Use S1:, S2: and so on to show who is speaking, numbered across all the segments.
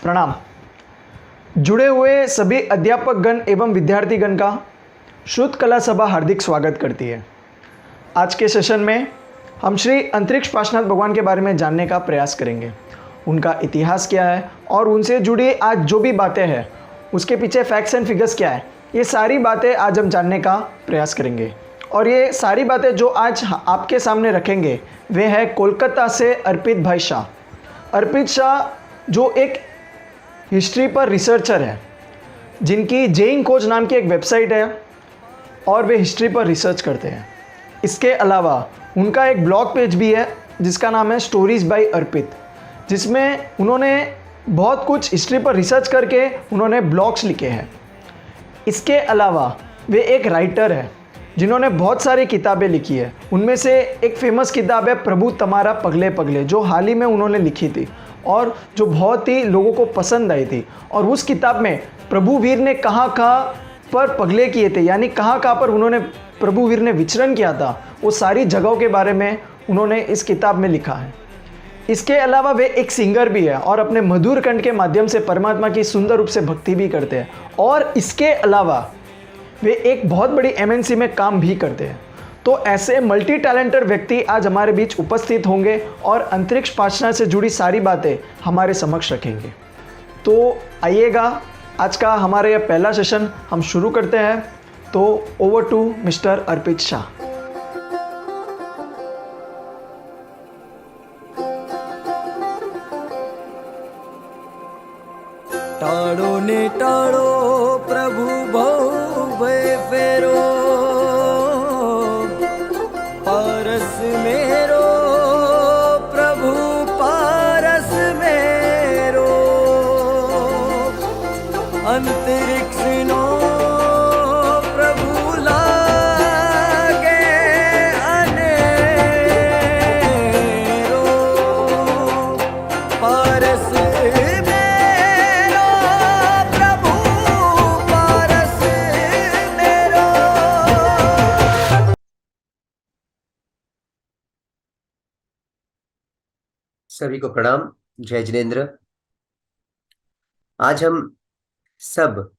S1: प्रणाम। जुड़े हुए सभी अध्यापकगण एवं विद्यार्थीगण का श्रुत कला सभा हार्दिक स्वागत करती है। आज के सेशन में हम श्री अंतरिक्ष पार्श्वनाथ भगवान के बारे में जानने का प्रयास करेंगे। उनका इतिहास क्या है और उनसे जुड़ी आज जो भी बातें हैं उसके पीछे फैक्ट्स एंड फिगर्स क्या है, ये सारी बातें आज हम जानने का प्रयास करेंगे। और ये सारी बातें जो आज आपके सामने रखेंगे वे है कोलकाता से अर्पित भाई शाह। अर्पित शाह जो एक हिस्ट्री पर रिसर्चर है, जिनकी जेइंग खोज नाम की एक वेबसाइट है और वे हिस्ट्री पर रिसर्च करते हैं। इसके अलावा उनका एक ब्लॉग पेज भी है जिसका नाम है स्टोरीज़ बाय अर्पित, जिसमें उन्होंने बहुत कुछ हिस्ट्री पर रिसर्च करके उन्होंने ब्लॉग्स लिखे हैं। इसके अलावा वे एक राइटर है जिन्होंने बहुत सारी किताबें लिखी है। उनमें से एक फेमस किताब है प्रभु तमारा पगले पगले, जो हाल ही में उन्होंने लिखी थी और जो बहुत ही लोगों को पसंद आई थी। और उस किताब में प्रभु वीर ने कहाँ कहाँ पर पगले किए थे, यानी कहाँ कहाँ पर उन्होंने प्रभु वीर ने विचरण किया था, वो सारी जगहों के बारे में उन्होंने इस किताब में लिखा है। इसके अलावा वे एक सिंगर भी है और अपने मधुर कंठ के माध्यम से परमात्मा की सुंदर रूप से भक्ति भी करते हैं। और इसके अलावा वे एक बहुत बड़ी एमएनसी में काम भी करते हैं। तो ऐसे मल्टी टैलेंटेड व्यक्ति आज हमारे बीच उपस्थित होंगे और अंतरिक्ष पार्श्वनाथ से जुड़ी सारी बातें हमारे समक्ष रखेंगे। तो आइएगा, आज का हमारे यह पहला सेशन हम शुरू करते हैं। तो ओवर टू मिस्टर अर्पित शाह।
S2: टाड़ो ने टाड़ो प्रभु बहु भय फेरो, पारस मेरो प्रभु पारस मेरो, अंतरिक्ष नो प्रभु लागे अनेरो, पारस
S3: सभी को प्रणाम। जय जिनेन्द्र। आज हम सब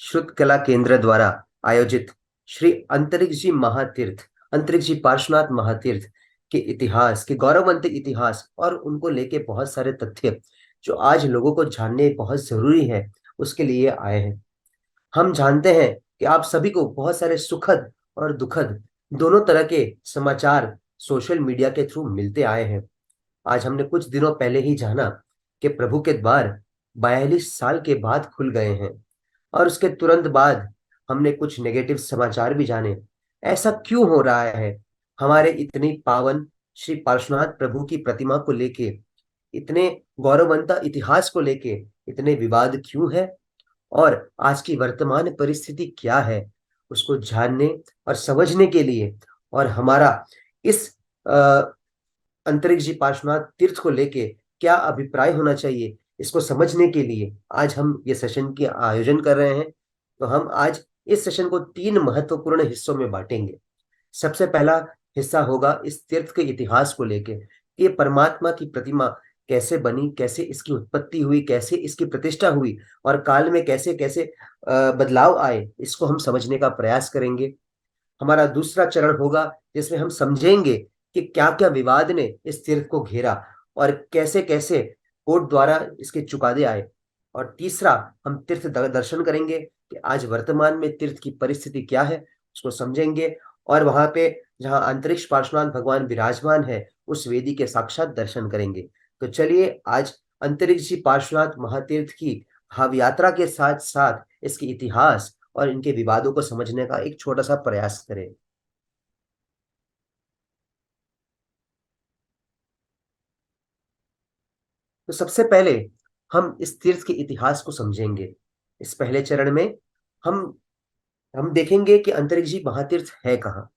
S3: श्रुत कला केंद्र द्वारा आयोजित श्री अंतरिक्ष जी महातीर्थ, अंतरिक्ष जी पार्श्वनाथ महातीर्थ के इतिहास, के गौरववंत इतिहास और उनको लेके बहुत सारे तथ्य जो आज लोगों को जानने बहुत जरूरी है, उसके लिए आए हैं। हम जानते हैं कि आप सभी को बहुत सारे सुखद और दुखद दोनों तरह के समाचार सोशल मीडिया के थ्रू मिलते आए हैं। आज हमने कुछ दिनों पहले ही जाना कि प्रभु के द्वार 42 साल के बाद खुल गए हैं और उसके तुरंत बाद हमने कुछ नेगेटिव समाचार भी जाने। ऐसा क्यों हो रहा है? हमारे इतनी पावन श्री पार्श्वनाथ प्रभु की प्रतिमा को लेके, इतने गौरववंता इतिहास को लेके इतने विवाद क्यों है और आज की वर्तमान परिस्थिति क्या है, उसको जानने और समझने के लिए और हमारा इस अंतरिक्ष जी पार्श्वनाथ तीर्थ को लेके क्या अभिप्राय होना चाहिए, इसको समझने के लिए आज हम ये सेशन के आयोजन कर रहे हैं। तो हम आज इस सेशन को 3 महत्वपूर्ण हिस्सों में बांटेंगे। सबसे पहला हिस्सा होगा इस तीर्थ के इतिहास को लेके कि ये परमात्मा की प्रतिमा कैसे बनी, कैसे इसकी उत्पत्ति हुई, कैसे इसकी प्रतिष्ठा हुई और काल में कैसे कैसे बदलाव आए, इसको हम समझने का प्रयास करेंगे। हमारा दूसरा चरण होगा जिसमें हम समझेंगे कि क्या क्या विवाद ने इस तीर्थ को घेरा और कैसे कैसे कोर्ट द्वारा इसके चुकादे आए। और तीसरा, हम तीर्थ दर्शन करेंगे कि आज वर्तमान में तीर्थ की परिस्थिति क्या है, उसको समझेंगे और वहां पे जहां अंतरिक्ष पार्श्वनाथ भगवान विराजमान है उस वेदी के साक्षात दर्शन करेंगे। तो चलिए आज अंतरिक्ष जी पार्श्वनाथ महातीर्थ की भाव यात्रा के साथ साथ इसके इतिहास और इनके विवादों को समझने का एक छोटा सा प्रयास करें। तो सबसे पहले हम इस तीर्थ के इतिहास को समझेंगे। इस पहले चरण में हम देखेंगे कि अंतरिक्ष जी महातीर्थ है कहाँ।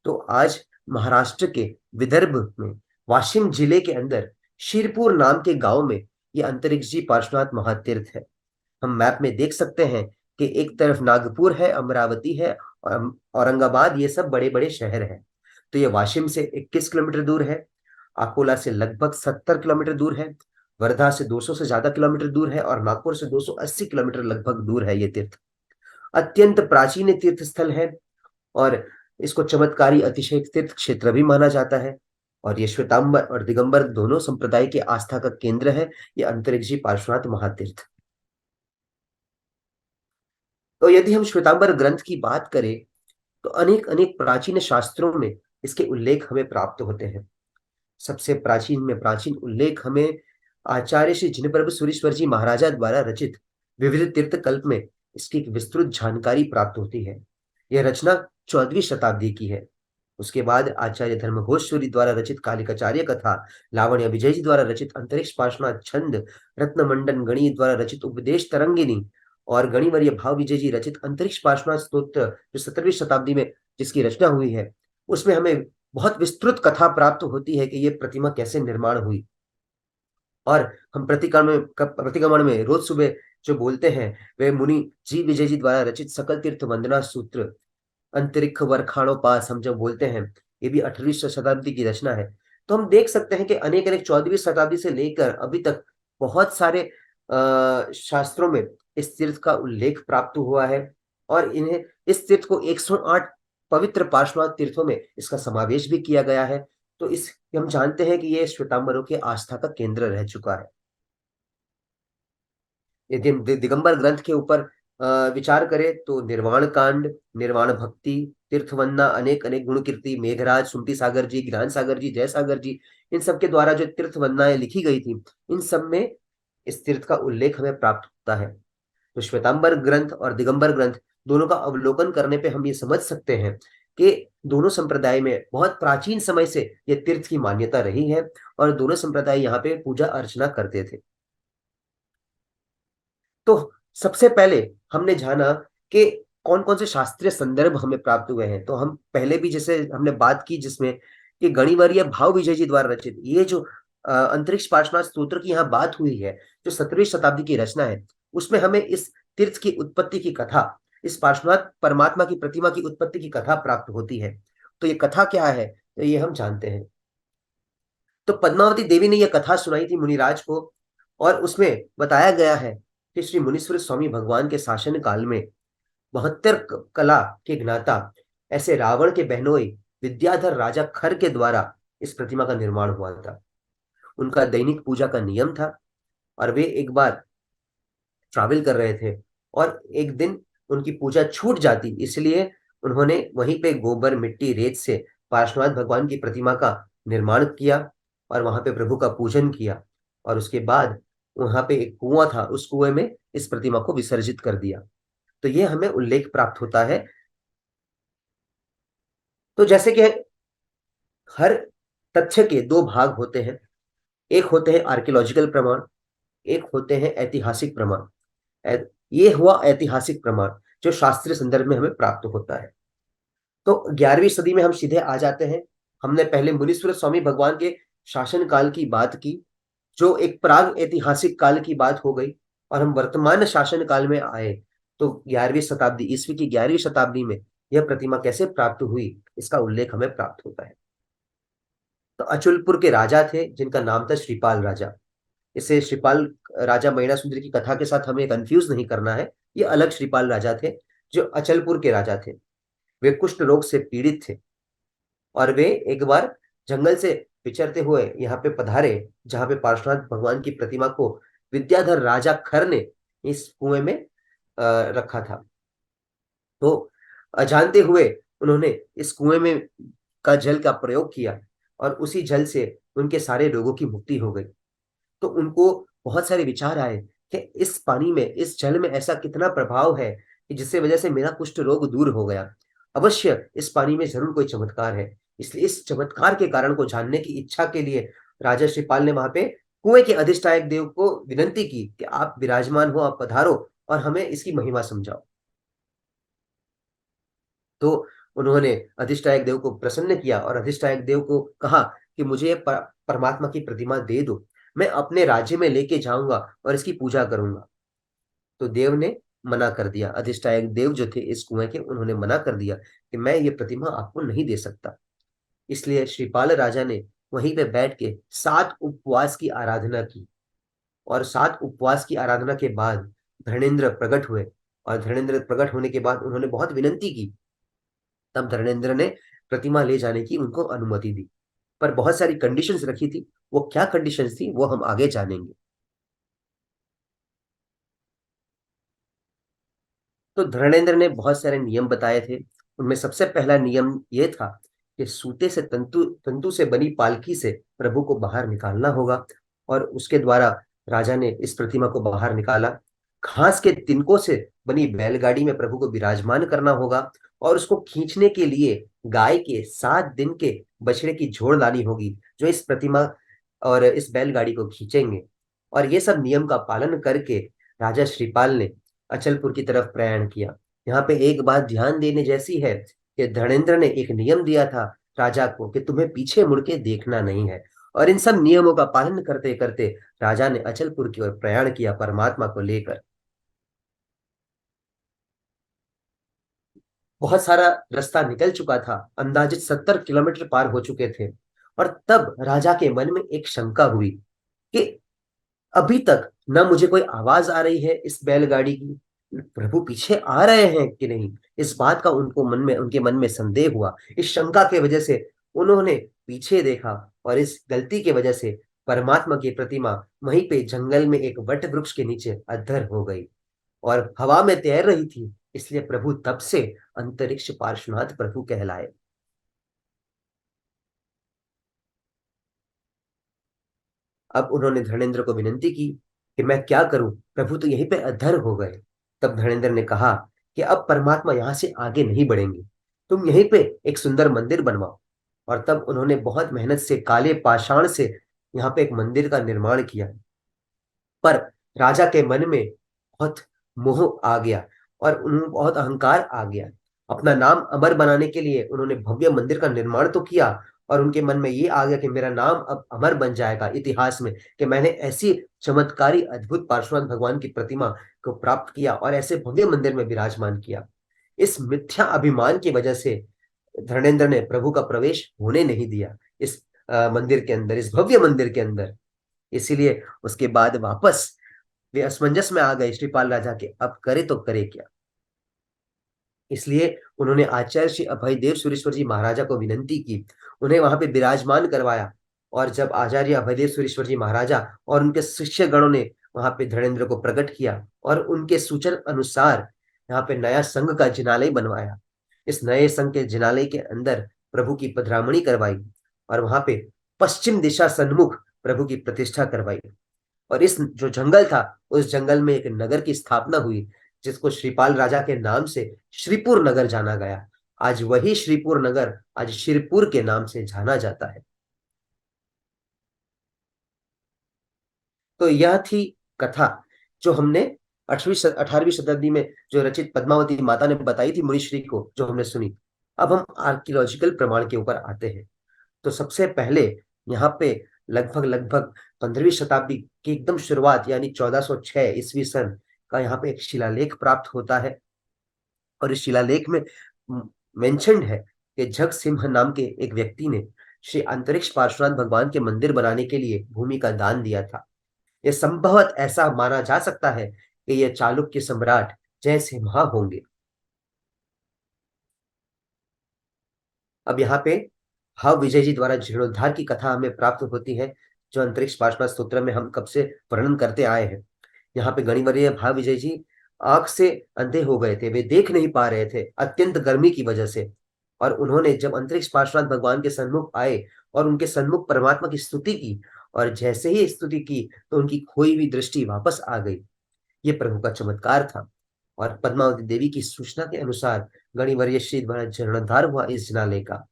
S3: तो आज महाराष्ट्र के विदर्भ में वाशिम जिले के अंदर शिरपुर नाम के गांव में ये अंतरिक्ष जी पार्श्वनाथ महातीर्थ है। हम मैप में देख सकते हैं कि एक तरफ नागपुर है, अमरावती है और औरंगाबाद, ये सब बड़े बड़े शहर हैं। तो ये वाशिम से 21 किलोमीटर दूर है, अकोला से लगभग 70 किलोमीटर दूर है वर्धा से 200 से ज्यादा किलोमीटर दूर है और नागपुर से 280 किलोमीटर लगभग दूर है ये तीर्थ। अत्यंत प्राचीन तीर्थ स्थल है और इसको चमत्कारी अतिशय तीर्थ क्षेत्र भी माना जाता है। और ये श्वेतांबर और दिगंबर दोनों संप्रदाय की आस्था का केंद्र है ये अंतरिक्षी पार्श्वनाथ महातीर्थ। तो यदि हम श्वेतांबर ग्रंथ की बात करें तो अनेक अनेक प्राचीन शास्त्रों में इसके उल्लेख हमें प्राप्त होते हैं। सबसे प्राचीन में प्राचीन उल्लेख हमें आचार्य श्री जिनप्रभु सूरीश्वर जी महाराजा द्वारा रचित विविध तीर्थ कल्प में इसकी एक विस्तृत जानकारी प्राप्त होती है। यह रचना 14वीं शताब्दी की है। उसके बाद आचार्य धर्मघोष सूरी द्वारा रचित कालिकाचार्य कथा, लावण्य विजय जी द्वारा रचित अंतरिक्ष पार्श्वनाथ छंद, रत्न मंडन गणी द्वारा रचित उपदेश तरंगिनी और गणिवर्य भाव विजय जी रचित अंतरिक्ष पार्श्वनाथ स्तोत्र जो 17वीं शताब्दी में जिसकी रचना हुई है, उसमें हमें बहुत विस्तृत कथा प्राप्त होती है कि यह प्रतिमा कैसे निर्माण हुई। और हम प्रतिक्रमण में रोज सुबह जो बोलते हैं वे मुनि जी विजय जी द्वारा रचित सकल तीर्थ वंदना सूत्र अंतरिक्ष वरखाणोपास हम जब बोलते हैं, ये भी 18वीं शताब्दी की रचना है। तो हम देख सकते हैं कि अनेक अनेक 14वीं शताब्दी से लेकर अभी तक बहुत सारे शास्त्रों में इस तीर्थ का उल्लेख प्राप्त हुआ है और इन्हें इस तीर्थ को 108 पवित्र पार्श्वनाथ तीर्थों में इसका समावेश भी किया गया है। तो इस हम जानते हैं कि ये श्वेतांबरों की आस्था का केंद्र रह चुका है। यदि हम दिगंबर ग्रंथ के ऊपर विचार करें तो निर्वाण कांड, निर्वाण भक्ति, तीर्थ वंदना, अनेक अनेक गुण कीर्ति, मेघराज, सुमति सागर जी, ज्ञान सागर जी, जय सागर जी, इन सब के द्वारा जो तीर्थ वंदनाएं लिखी गई थी, इन सब में इस तीर्थ का उल्लेख हमें प्राप्त होता है। तो श्वेतांबर ग्रंथ और दिगंबर ग्रंथ दोनों का अवलोकन करने पे हम ये समझ सकते हैं कि दोनों संप्रदाय में बहुत प्राचीन समय से ये तीर्थ की मान्यता रही है और दोनों संप्रदाय यहाँ पे पूजा अर्चना करते थे। तो सबसे पहले हमने जाना कि कौन कौन से शास्त्रीय संदर्भ हमें प्राप्त हुए हैं। तो हम पहले भी जैसे हमने बात की जिसमें कि गणिवर्य भाव विजय जी द्वारा रचित ये जो अंतरिक्ष पार्श्वनाथ स्तोत्र की यहाँ बात हुई है जो 17वीं शताब्दी की रचना है, उसमें हमें इस तीर्थ की उत्पत्ति की कथा, इस पार्श्वनाथ परमात्मा की प्रतिमा की उत्पत्ति की कथा प्राप्त होती है। तो ये कथा क्या है तो ये हम जानते हैं। तो पद्मावती देवी ने यह कथा सुनाई थी मुनिराज को और उसमें बताया गया है कि श्री मुनीश्वर स्वामी भगवान के शासन काल में 72 कला के ज्ञाता ऐसे रावण के बहनोई विद्याधर राजा खर के द्वारा इस प्रतिमा का निर्माण हुआ था। उनका दैनिक पूजा का नियम था और वे एक बार ट्रैवल कर रहे थे और एक दिन उनकी पूजा छूट जाती, इसलिए उन्होंने वहीं पे गोबर मिट्टी रेत से पार्श्वनाथ भगवान की प्रतिमा का निर्माण किया और वहां पे प्रभु का पूजन किया और उसके बाद वहां पे एक कुआं था, उस कुएं में इस प्रतिमा को विसर्जित कर दिया। तो ये हमें उल्लेख प्राप्त होता है। तो जैसे कि हर तथ्य के दो भाग होते हैं, एक होते हैं आर्कियोलॉजिकल प्रमाण, एक होते हैं ऐतिहासिक प्रमाण। ये हुआ ऐतिहासिक प्रमाण जो शास्त्रीय संदर्भ में हमें प्राप्त होता है। तो 11वीं सदी में हम सीधे आ जाते हैं। हमने पहले मुनीश्वर स्वामी भगवान के शासन काल की बात की जो एक प्राग ऐतिहासिक काल की बात हो गई और हम वर्तमान शासन काल में आए। तो 11वीं शताब्दी ईस्वी की 11वीं शताब्दी में यह प्रतिमा कैसे प्राप्त हुई इसका उल्लेख हमें प्राप्त होता है। तो अचलपुर के राजा थे जिनका नाम था श्रीपाल राजा। इसे श्रीपाल राजा महिषासुंदरी की कथा के साथ हमें कंफ्यूज नहीं करना है, ये अलग श्रीपाल राजा थे जो अचलपुर के राजा थे। वे कुष्ठ रोग से पीड़ित थे और वे एक बार जंगल से विचरते हुए यहाँ पे पधारे जहां पे पार्श्वनाथ भगवान की प्रतिमा को विद्याधर राजा खर ने इस कुएं में रखा था। तो अजानते हुए उन्होंने इस कुएं में का जल का प्रयोग किया और उसी जल से उनके सारे रोगों की मुक्ति हो गई। तो उनको बहुत सारे विचार आए कि इस पानी में, इस जल में ऐसा कितना प्रभाव है कि जिससे वजह से मेरा कुष्ठ रोग दूर हो गया। अवश्य इस पानी में जरूर कोई चमत्कार है। इसलिए इस चमत्कार के कारण को जानने की इच्छा के लिए राजा श्रीपाल ने वहां पे कुएं के अधिष्ठायक देव को विनंती की कि आप विराजमान हो, आप पधारो और हमें इसकी महिमा समझाओ। तो उन्होंने अधिष्ठायक देव को प्रसन्न किया और अधिष्ठायक देव को कहा कि मुझे परमात्मा की प्रतिमा दे दो, मैं अपने राज्य में लेके जाऊंगा और इसकी पूजा करूंगा। तो देव ने मना कर दिया। अधिष्ठायक देव जो थे इस कुएं के, उन्होंने मना कर दिया कि मैं ये प्रतिमा आपको नहीं दे सकता। इसलिए श्रीपाल राजा ने वहीं पे बैठ के 7 उपवास की आराधना की और 7 उपवास की आराधना के बाद धर्मेंद्र प्रकट हुए। और धर्मेंद्र प्रकट होने के बाद उन्होंने बहुत विनती की, तब धर्मेंद्र ने प्रतिमा ले जाने की उनको अनुमति दी। पर बहुत सारी कंडीशंस रखी थी। वो क्या कंडीशंस थी वो हम आगे जानेंगे। तो धर्मेंद्र ने बहुत सारे नियम बताए थे। उनमें सबसे पहला नियम ये था कि सूते से तंतु तंतु से बनी पालकी से प्रभु को बाहर निकालना होगा, और उसके द्वारा राजा ने इस प्रतिमा को बाहर निकाला। घास के तिनकों से बनी बैलगाड़ी में प्रभु को विराजमान करना होगा, और उसको खींचने के लिए गाय के 7 दिन के बछड़े की जोड़ लानी होगी, जो इस प्रतिमा और इस बैलगाड़ी को खींचेंगे। और ये सब नियम का पालन करके राजा श्रीपाल ने अचलपुर की तरफ प्रयाण किया। यहाँ पे एक बात ध्यान देने जैसी है कि धर्मेंद्र ने एक नियम दिया था राजा को कि तुम्हें पीछे मुड़ के देखना नहीं है, और इन सब नियमों का पालन करते करते राजा ने अचलपुर की ओर प्रयाण किया परमात्मा को लेकर। बहुत सारा रास्ता निकल चुका था, अंदाजित 70 किलोमीटर पार हो चुके थे। और तब राजा के मन में एक शंका हुई कि अभी तक ना मुझे कोई आवाज आ रही है इस बैलगाड़ी की, प्रभु पीछे आ रहे हैं कि नहीं। इस बात का उनके मन में संदेह हुआ। इस शंका के वजह से उन्होंने पीछे देखा, और इस गलती के वजह से परमात्मा की प्रतिमा वहीं पे जंगल में एक वट वृक्ष के नीचे अधर हो गई और हवा में तैर रही थी। इसलिए प्रभु तब से अंतरिक्ष पार्श्वनाथ प्रभु कहलाए। अब उन्होंने धर्मेंद्र को विनती की कि मैं क्या करूं, प्रभु तो यहीं पे अधर हो गए। तब धर्मेंद्र ने कहा कि अब परमात्मा यहां से आगे नहीं बढ़ेंगे, तुम यहीं पे एक सुंदर मंदिर बनवाओ। और तब उन्होंने बहुत मेहनत से काले पाषाण से यहाँ पे एक मंदिर का निर्माण किया। पर राजा के मन में बहुत मोह आ गया और उन्हें बहुत अहंकार आ गया। अपना नाम अमर बनाने के लिए उन्होंने भव्य मंदिर का निर्माण तो किया, और उनके मन में ये आ गया कि मेरा नाम अब अमर बन जाएगा इतिहास में, कि मैंने ऐसी चमत्कारी अद्भुत पार्श्वनाथ भगवान की प्रतिमा को प्राप्त किया और ऐसे भव्य मंदिर में विराजमान किया। इस मिथ्या अभिमान की वजह से धर्मेंद्र ने प्रभु का प्रवेश होने नहीं दिया इस मंदिर के अंदर, इस भव्य मंदिर के अंदर। इसीलिए उसके बाद वापस वे असमंजस में आ गए श्रीपाल राजा के, अब करे तो करे क्या। इसलिए उन्होंने आचार्य श्री अभयदेव सुरेश्वर जी महाराजा को विनती की, उन्हें वहां पे विराजमान करवाया। और जब आचार्य अभयदेव सुरेश्वर जी महाराजा और उनके शिष्य गणों ने वहां पे धर्मेंद्र को प्रकट किया और उनके सूचन अनुसार यहाँ पे नया संघ का जिनालय बनवाया। इस नए संघ के जिनालय के अंदर प्रभु की पधरामणी करवाई, और वहां पे पश्चिम दिशा सन्मुख प्रभु की प्रतिष्ठा करवाई। और इस जो जंगल था उस जंगल में एक नगर की स्थापना हुई, जिसको श्रीपाल राजा के नाम से श्रीपुर नगर जाना गया। आज वही श्रीपुर नगर आज शिरपुर के नाम से जाना जाता है। तो यह थी कथा जो हमने 18वीं शताब्दी में जो रचित पद्मावती माता ने बताई थी मुनिश्री को, जो हमने सुनी। अब हम आर्कियोलॉजिकल प्रमाण के ऊपर आते हैं। तो सबसे पहले यहाँ पे लगभग लगभग 15वीं शताब्दी की एकदम शुरुआत यानी 1406 ईस्वी सन का यहाँ पे एक शिलालेख प्राप्त होता है। और इस शिलालेख में मेंशन्ड है कि जग सिंह नाम के एक व्यक्ति ने श्री अंतरिक्ष पार्श्वनाथ भगवान के मंदिर बनाने के लिए भूमि का दान दिया था। यह संभवत ऐसा माना जा सकता है कि यह चालुक्य सम्राट जयसिम्हा होंगे। अब यहाँ पे भाव विजय जी द्वारा जीर्णोद्धार की कथा हमें प्राप्त होती है, जो अंतरिक्ष पार्श्वनाथ स्तोत्र में हम कब से वर्णन करते आए हैं। यहाँ पे गणिवर्य भाव विजय जी आंख से अंधे हो गए थे, वे देख नहीं पा रहे थे अत्यंत गर्मी की वजह से। और उन्होंने जब अंतरिक्ष पार्श्वनाथ भगवान के सन्मुख आए और उनके सन्मुख परमात्मा की स्तुति की, और जैसे ही स्तुति की तो उनकी खोई हुई दृष्टि वापस आ गई। ये प्रभु का चमत्कार था। और पद्मावती देवी की सूचना के अनुसार गणिवर्य श्री द्वारा जीर्णोद्धार हुआ इस जिनालय का।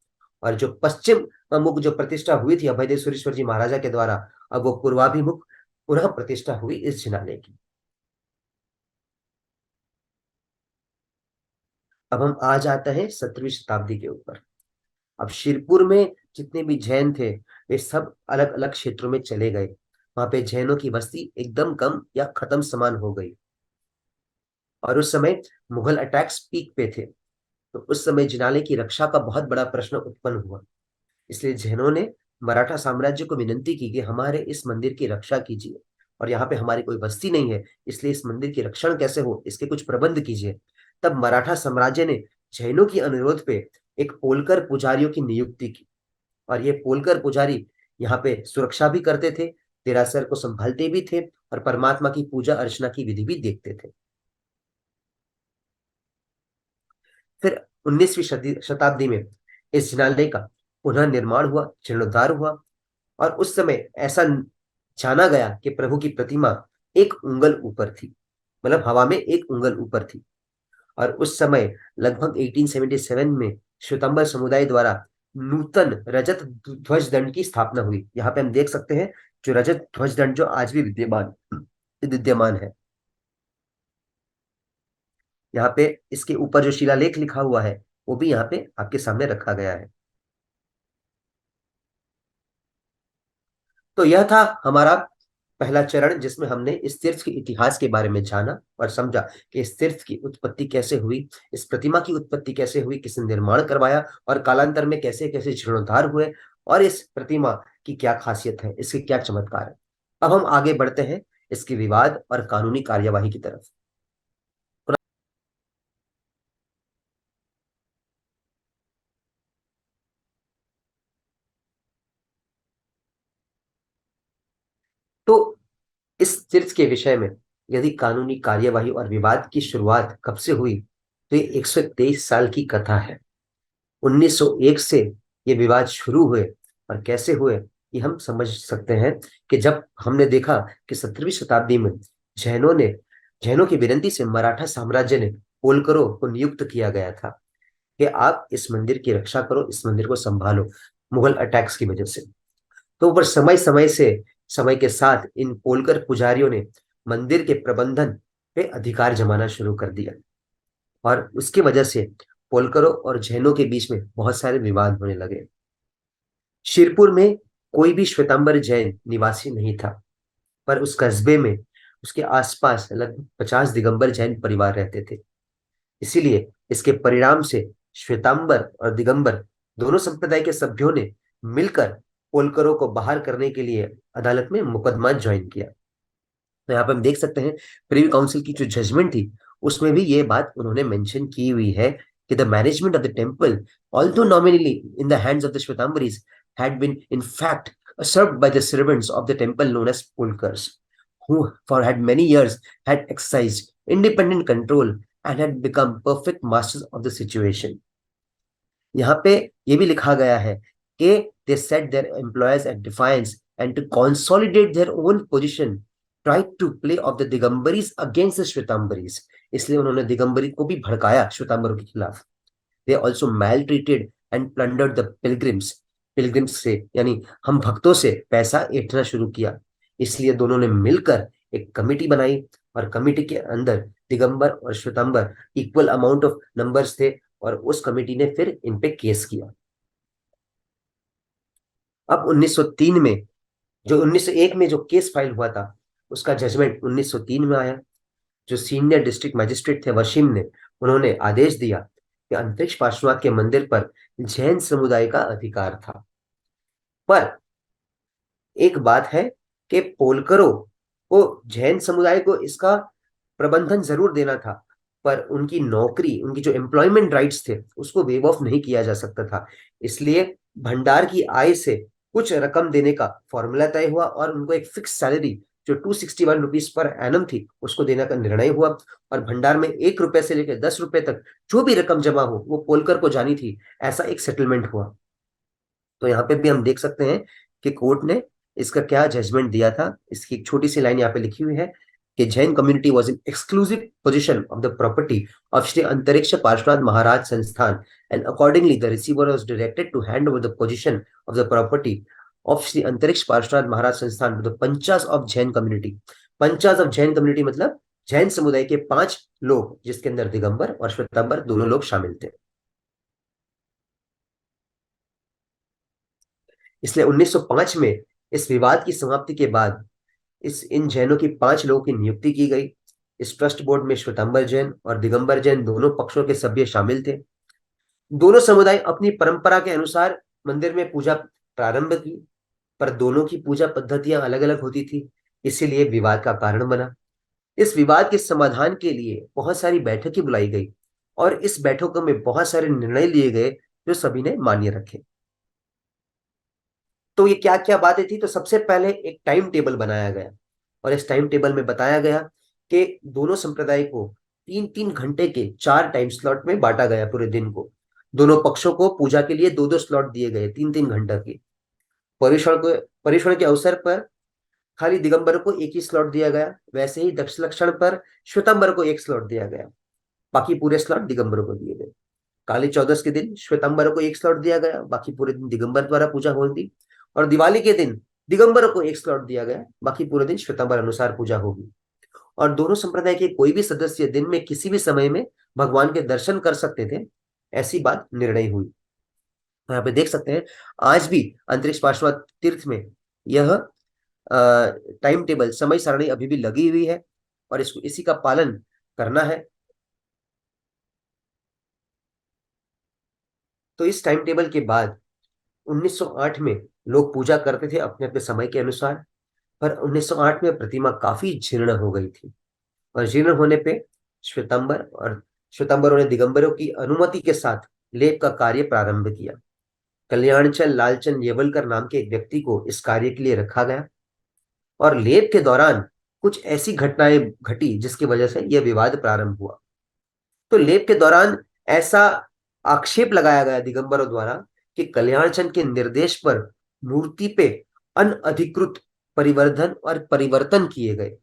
S3: और जो पश्चिम मुख जो प्रतिष्ठा हुई थी अभयदेव सुरेश्वर जी महाराजा के द्वारा, अब वो पूर्वाभिमुख पुनः प्रतिष्ठा हुई इस जिनालय की। अब हम आ जाते हैं 17वीं शताब्दी के ऊपर। अब शिरपुर में जितने भी जैन थे वे सब अलग अलग क्षेत्रों में चले गए। वहां पे जैनों की बस्ती एकदम कम या खत्म समान हो गई। और उस समय मुगल अटैक्स पीक पे थे, तो उस समय जिनालय की रक्षा का बहुत बड़ा प्रश्न उत्पन्न हुआ। इसलिए जैनों ने मराठा साम्राज्य को विनती की कि हमारे इस मंदिर की रक्षा कीजिए। और यहाँ पे हमारी कोई बस्ती नहीं है, इसलिए इस मंदिर की रक्षण कैसे हो, इसके कुछ प्रबंध कीजिए। तब मराठा साम्राज्य ने जैनों की अनुरोध पे एक पोलकर पुजारियों की नियुक्ति की, और ये पोलकर पुजारी यहाँ पे सुरक्षा भी करते थे, देरासर को संभालते भी थे, और परमात्मा की पूजा अर्चना की विधि भी देखते थे। फिर 19वीं शताब्दी में इस जिनालय का पुनः निर्माण हुआ, जीर्णोद्धार हुआ, और उस समय ऐसा जाना गया कि प्रभु की प्रतिमा एक उंगल ऊपर थी, मतलब हवा में एक उंगल ऊपर थी। और उस समय लगभग 1877 में श्वेतांबर समुदाय द्वारा नूतन रजत ध्वज दंड की स्थापना हुई। यहाँ पे हम देख सकते हैं जो रजत ध्वज दंड जो आज भी विद्यमान है। यहाँ पे इसके ऊपर जो शिलालेख लिखा हुआ है वो भी यहाँ पे आपके सामने रखा गया है। तो यह था हमारा पहला चरण, जिसमें हमने इस तीर्थ के इतिहास के बारे में जाना और समझा कि इस तीर्थ की उत्पत्ति कैसे हुई, इस प्रतिमा की उत्पत्ति कैसे हुई, किसने निर्माण करवाया, और कालांतर में कैसे कैसे जीर्णोद्धार हुए, और इस प्रतिमा की क्या खासियत है, इसके क्या चमत्कार है। अब हम आगे बढ़ते हैं इसके विवाद और कानूनी कार्यवाही की तरफ। तो इस तीर्थ के विषय में यदि कानूनी कार्यवाही और विवाद की शुरुआत कब से हुई, तो ये 123 साल की कथा है। 1901 से ये विवाद शुरू हुए, और कैसे हुए ये हम समझ सकते हैं कि जब हमने देखा कि 17वीं शताब्दी में जैनों की विनती से मराठा साम्राज्य ने होलकरों को नियुक्त किया गया था कि आप इस मंदिर की रक्षा करो, इस मंदिर को संभालो मुगल अटैक्स की वजह से। तो पर समय के साथ इन होलकर पुजारियों ने मंदिर के प्रबंधन पे अधिकार जमाना शुरू कर दिया, और उसकी वजह से होलकरों और जैनों के बीच में बहुत सारे विवाद होने लगे। शिरपुर में कोई भी श्वेतांबर जैन निवासी नहीं था, पर उस कस्बे में उसके आसपास लगभग 50 दिगंबर जैन परिवार रहते थे। इसीलिए इसके परिणाम से श्वेतांबर और दिगंबर दोनों संप्रदाय के सभ्यों ने मिलकर होलकरों को बाहर करने के लिए अदालत में मुकदमा ज्वाइन किया। तो यहाँ पे हम देख सकते हैं प्रिवी काउंसिल की जो जजमेंट थी उसमें भी ये बात उन्होंने मेंशन की हुई है कि the management of the temple, although nominally in the hands of the Shwetambaris, had been in fact usurped by the servants of the temple known as Polkars, who for had many years had exercised independent control and had become perfect masters of the situation. यहाँ पे ये भी लिखा गया है कि they set their employees at defiance and to consolidate their own position tried to play off the Digambaris against the Shwetambaris. इसलिए उन्होंने दिगंबरी को भी भड़काया श्वेतांबरों के खिलाफ। They also maltreated and plundered the pilgrims से यानी हम भक्तों से पैसा ऐंठना शुरू किया। इसलिए दोनों ने मिलकर एक कमेटी बनाई, और कमेटी के अंदर दिगंबर और Shwetambar equal amount of numbers थे, और उस कमेटी ने फिर इन पे केस किया। अब 1903 में 1901 में जो केस फाइल हुआ था उसका जजमेंट 1903 में आया। जो सीनियर डिस्ट्रिक्ट मजिस्ट्रेट थे वशीम ने, उन्होंने आदेश दिया कि अंतरिक्ष पार्श्वनाथ के मंदिर पर जैन समुदाय का अधिकार था। पर एक बात है कि पोलकरों को, जैन समुदाय को इसका प्रबंधन जरूर देना था, पर उनकी नौकरी, उनकी जो एम्प्लॉयमेंट राइट्स थे उसको वेव ऑफ नहीं किया जा सकता था। इसलिए भंडार की आय से कुछ रकम देने का फॉर्मूला तय हुआ, और उनको एक फिक्स सैलरी जो 261 रुपीज पर एनम थी उसको देने का निर्णय हुआ, और भंडार में 1 रुपए से लेकर 10 रुपए तक जो भी रकम जमा हो वो पोलकर को जानी थी, ऐसा एक सेटलमेंट हुआ। तो यहाँ पे भी हम देख सकते हैं कि कोर्ट ने इसका क्या जजमेंट दिया था। इसकी एक छोटी सी लाइन यहाँ पे लिखी हुई है कि Jain community was in exclusive position of the property of Shri Antariksh Parshvanath Maharaj Sansthan, and accordingly the receiver was directed to hand over the position of the property of Shri Antariksh Parshvanath Maharaj Sansthan to the panchas of Jain community. Panchas of Jain community मतलब जैन समुदाय के 5 लोग, जिसके अंदर दिगंबर और श्वेतांबर दोनों लोग शामिल थे। इसलिए 1905 में इस विवाद की समाप्ति के बाद इन जैनों की 5 लोगों की नियुक्ति की गई। इस ट्रस्ट बोर्ड में श्वेतांबर जैन और दिगंबर जैन दोनों पक्षों के सभ्य शामिल थे। दोनों समुदाय अपनी परंपरा के अनुसार मंदिर में पूजा प्रारंभ की, पर दोनों की पूजा पद्धतियां अलग अलग होती थी। इसीलिए विवाद का कारण बना। इस विवाद के समाधान के लिए बहुत सारी बैठकें बुलाई गई और इस बैठकों में बहुत सारे निर्णय लिए गए जो सभी ने मान्य रखे। तो ये क्या क्या बातें थी? तो सबसे पहले एक टाइम टेबल बनाया गया और इस टाइम टेबल में बताया गया कि दोनों संप्रदाय को 3-3 घंटे के 4 टाइम स्लॉट में बांटा गया पूरे दिन को। दोनों पक्षों को पूजा के लिए 2-2 स्लॉट दिए गए 3-3 घंटा के। परिश्रण के अवसर पर खाली दिगंबर को एक ही स्लॉट दिया गया, वैसे ही दक्ष लक्षण पर श्वेतांबर को एक स्लॉट दिया गया, बाकी पूरे स्लॉट दिगंबर को दिए गए। काली चौदस के दिन श्वेतांबर को एक स्लॉट दिया गया, बाकी पूरे दिन दिगंबर द्वारा पूजा होगी। और दिवाली के दिन दिगंबर को एक स्लॉट दिया गया, बाकी पूरे दिन श्वेतांबर अनुसार पूजा होगी। और दोनों संप्रदाय के कोई भी सदस्य दिन में किसी भी समय में भगवान के दर्शन कर सकते थे, ऐसी बात निर्णय हुई। यहाँ पे देख सकते हैं आज भी अंतरिक्ष पार्श्वनाथ तीर्थ में यह टाइम टेबल समय सारणी अभी भी लगी हुई है और इसको इसी का पालन करना है। तो इस टाइम टेबल के बाद 1908 में लोग पूजा करते थे अपने अपने समय के अनुसार, पर 1908 में प्रतिमा काफी जीर्ण हो गई थी और जीर्ण होने पे श्वेतांबरों ने दिगंबरों की अनुमति के साथ लेप का कार्य प्रारंभ किया। कल्याणचंद लालचंद येवलकर नाम के एक व्यक्ति को इस कार्य के लिए रखा गया और लेप के दौरान कुछ ऐसी घटनाएं घटी जिसकी वजह से यह विवाद प्रारंभ हुआ। तो लेप के दौरान ऐसा आक्षेप लगाया गया दिगंबरों द्वारा कि कल्याणचंद के निर्देश पर मूर्ति पे अनअधिकृत परिवर्धन और परिवर्तन किए गए,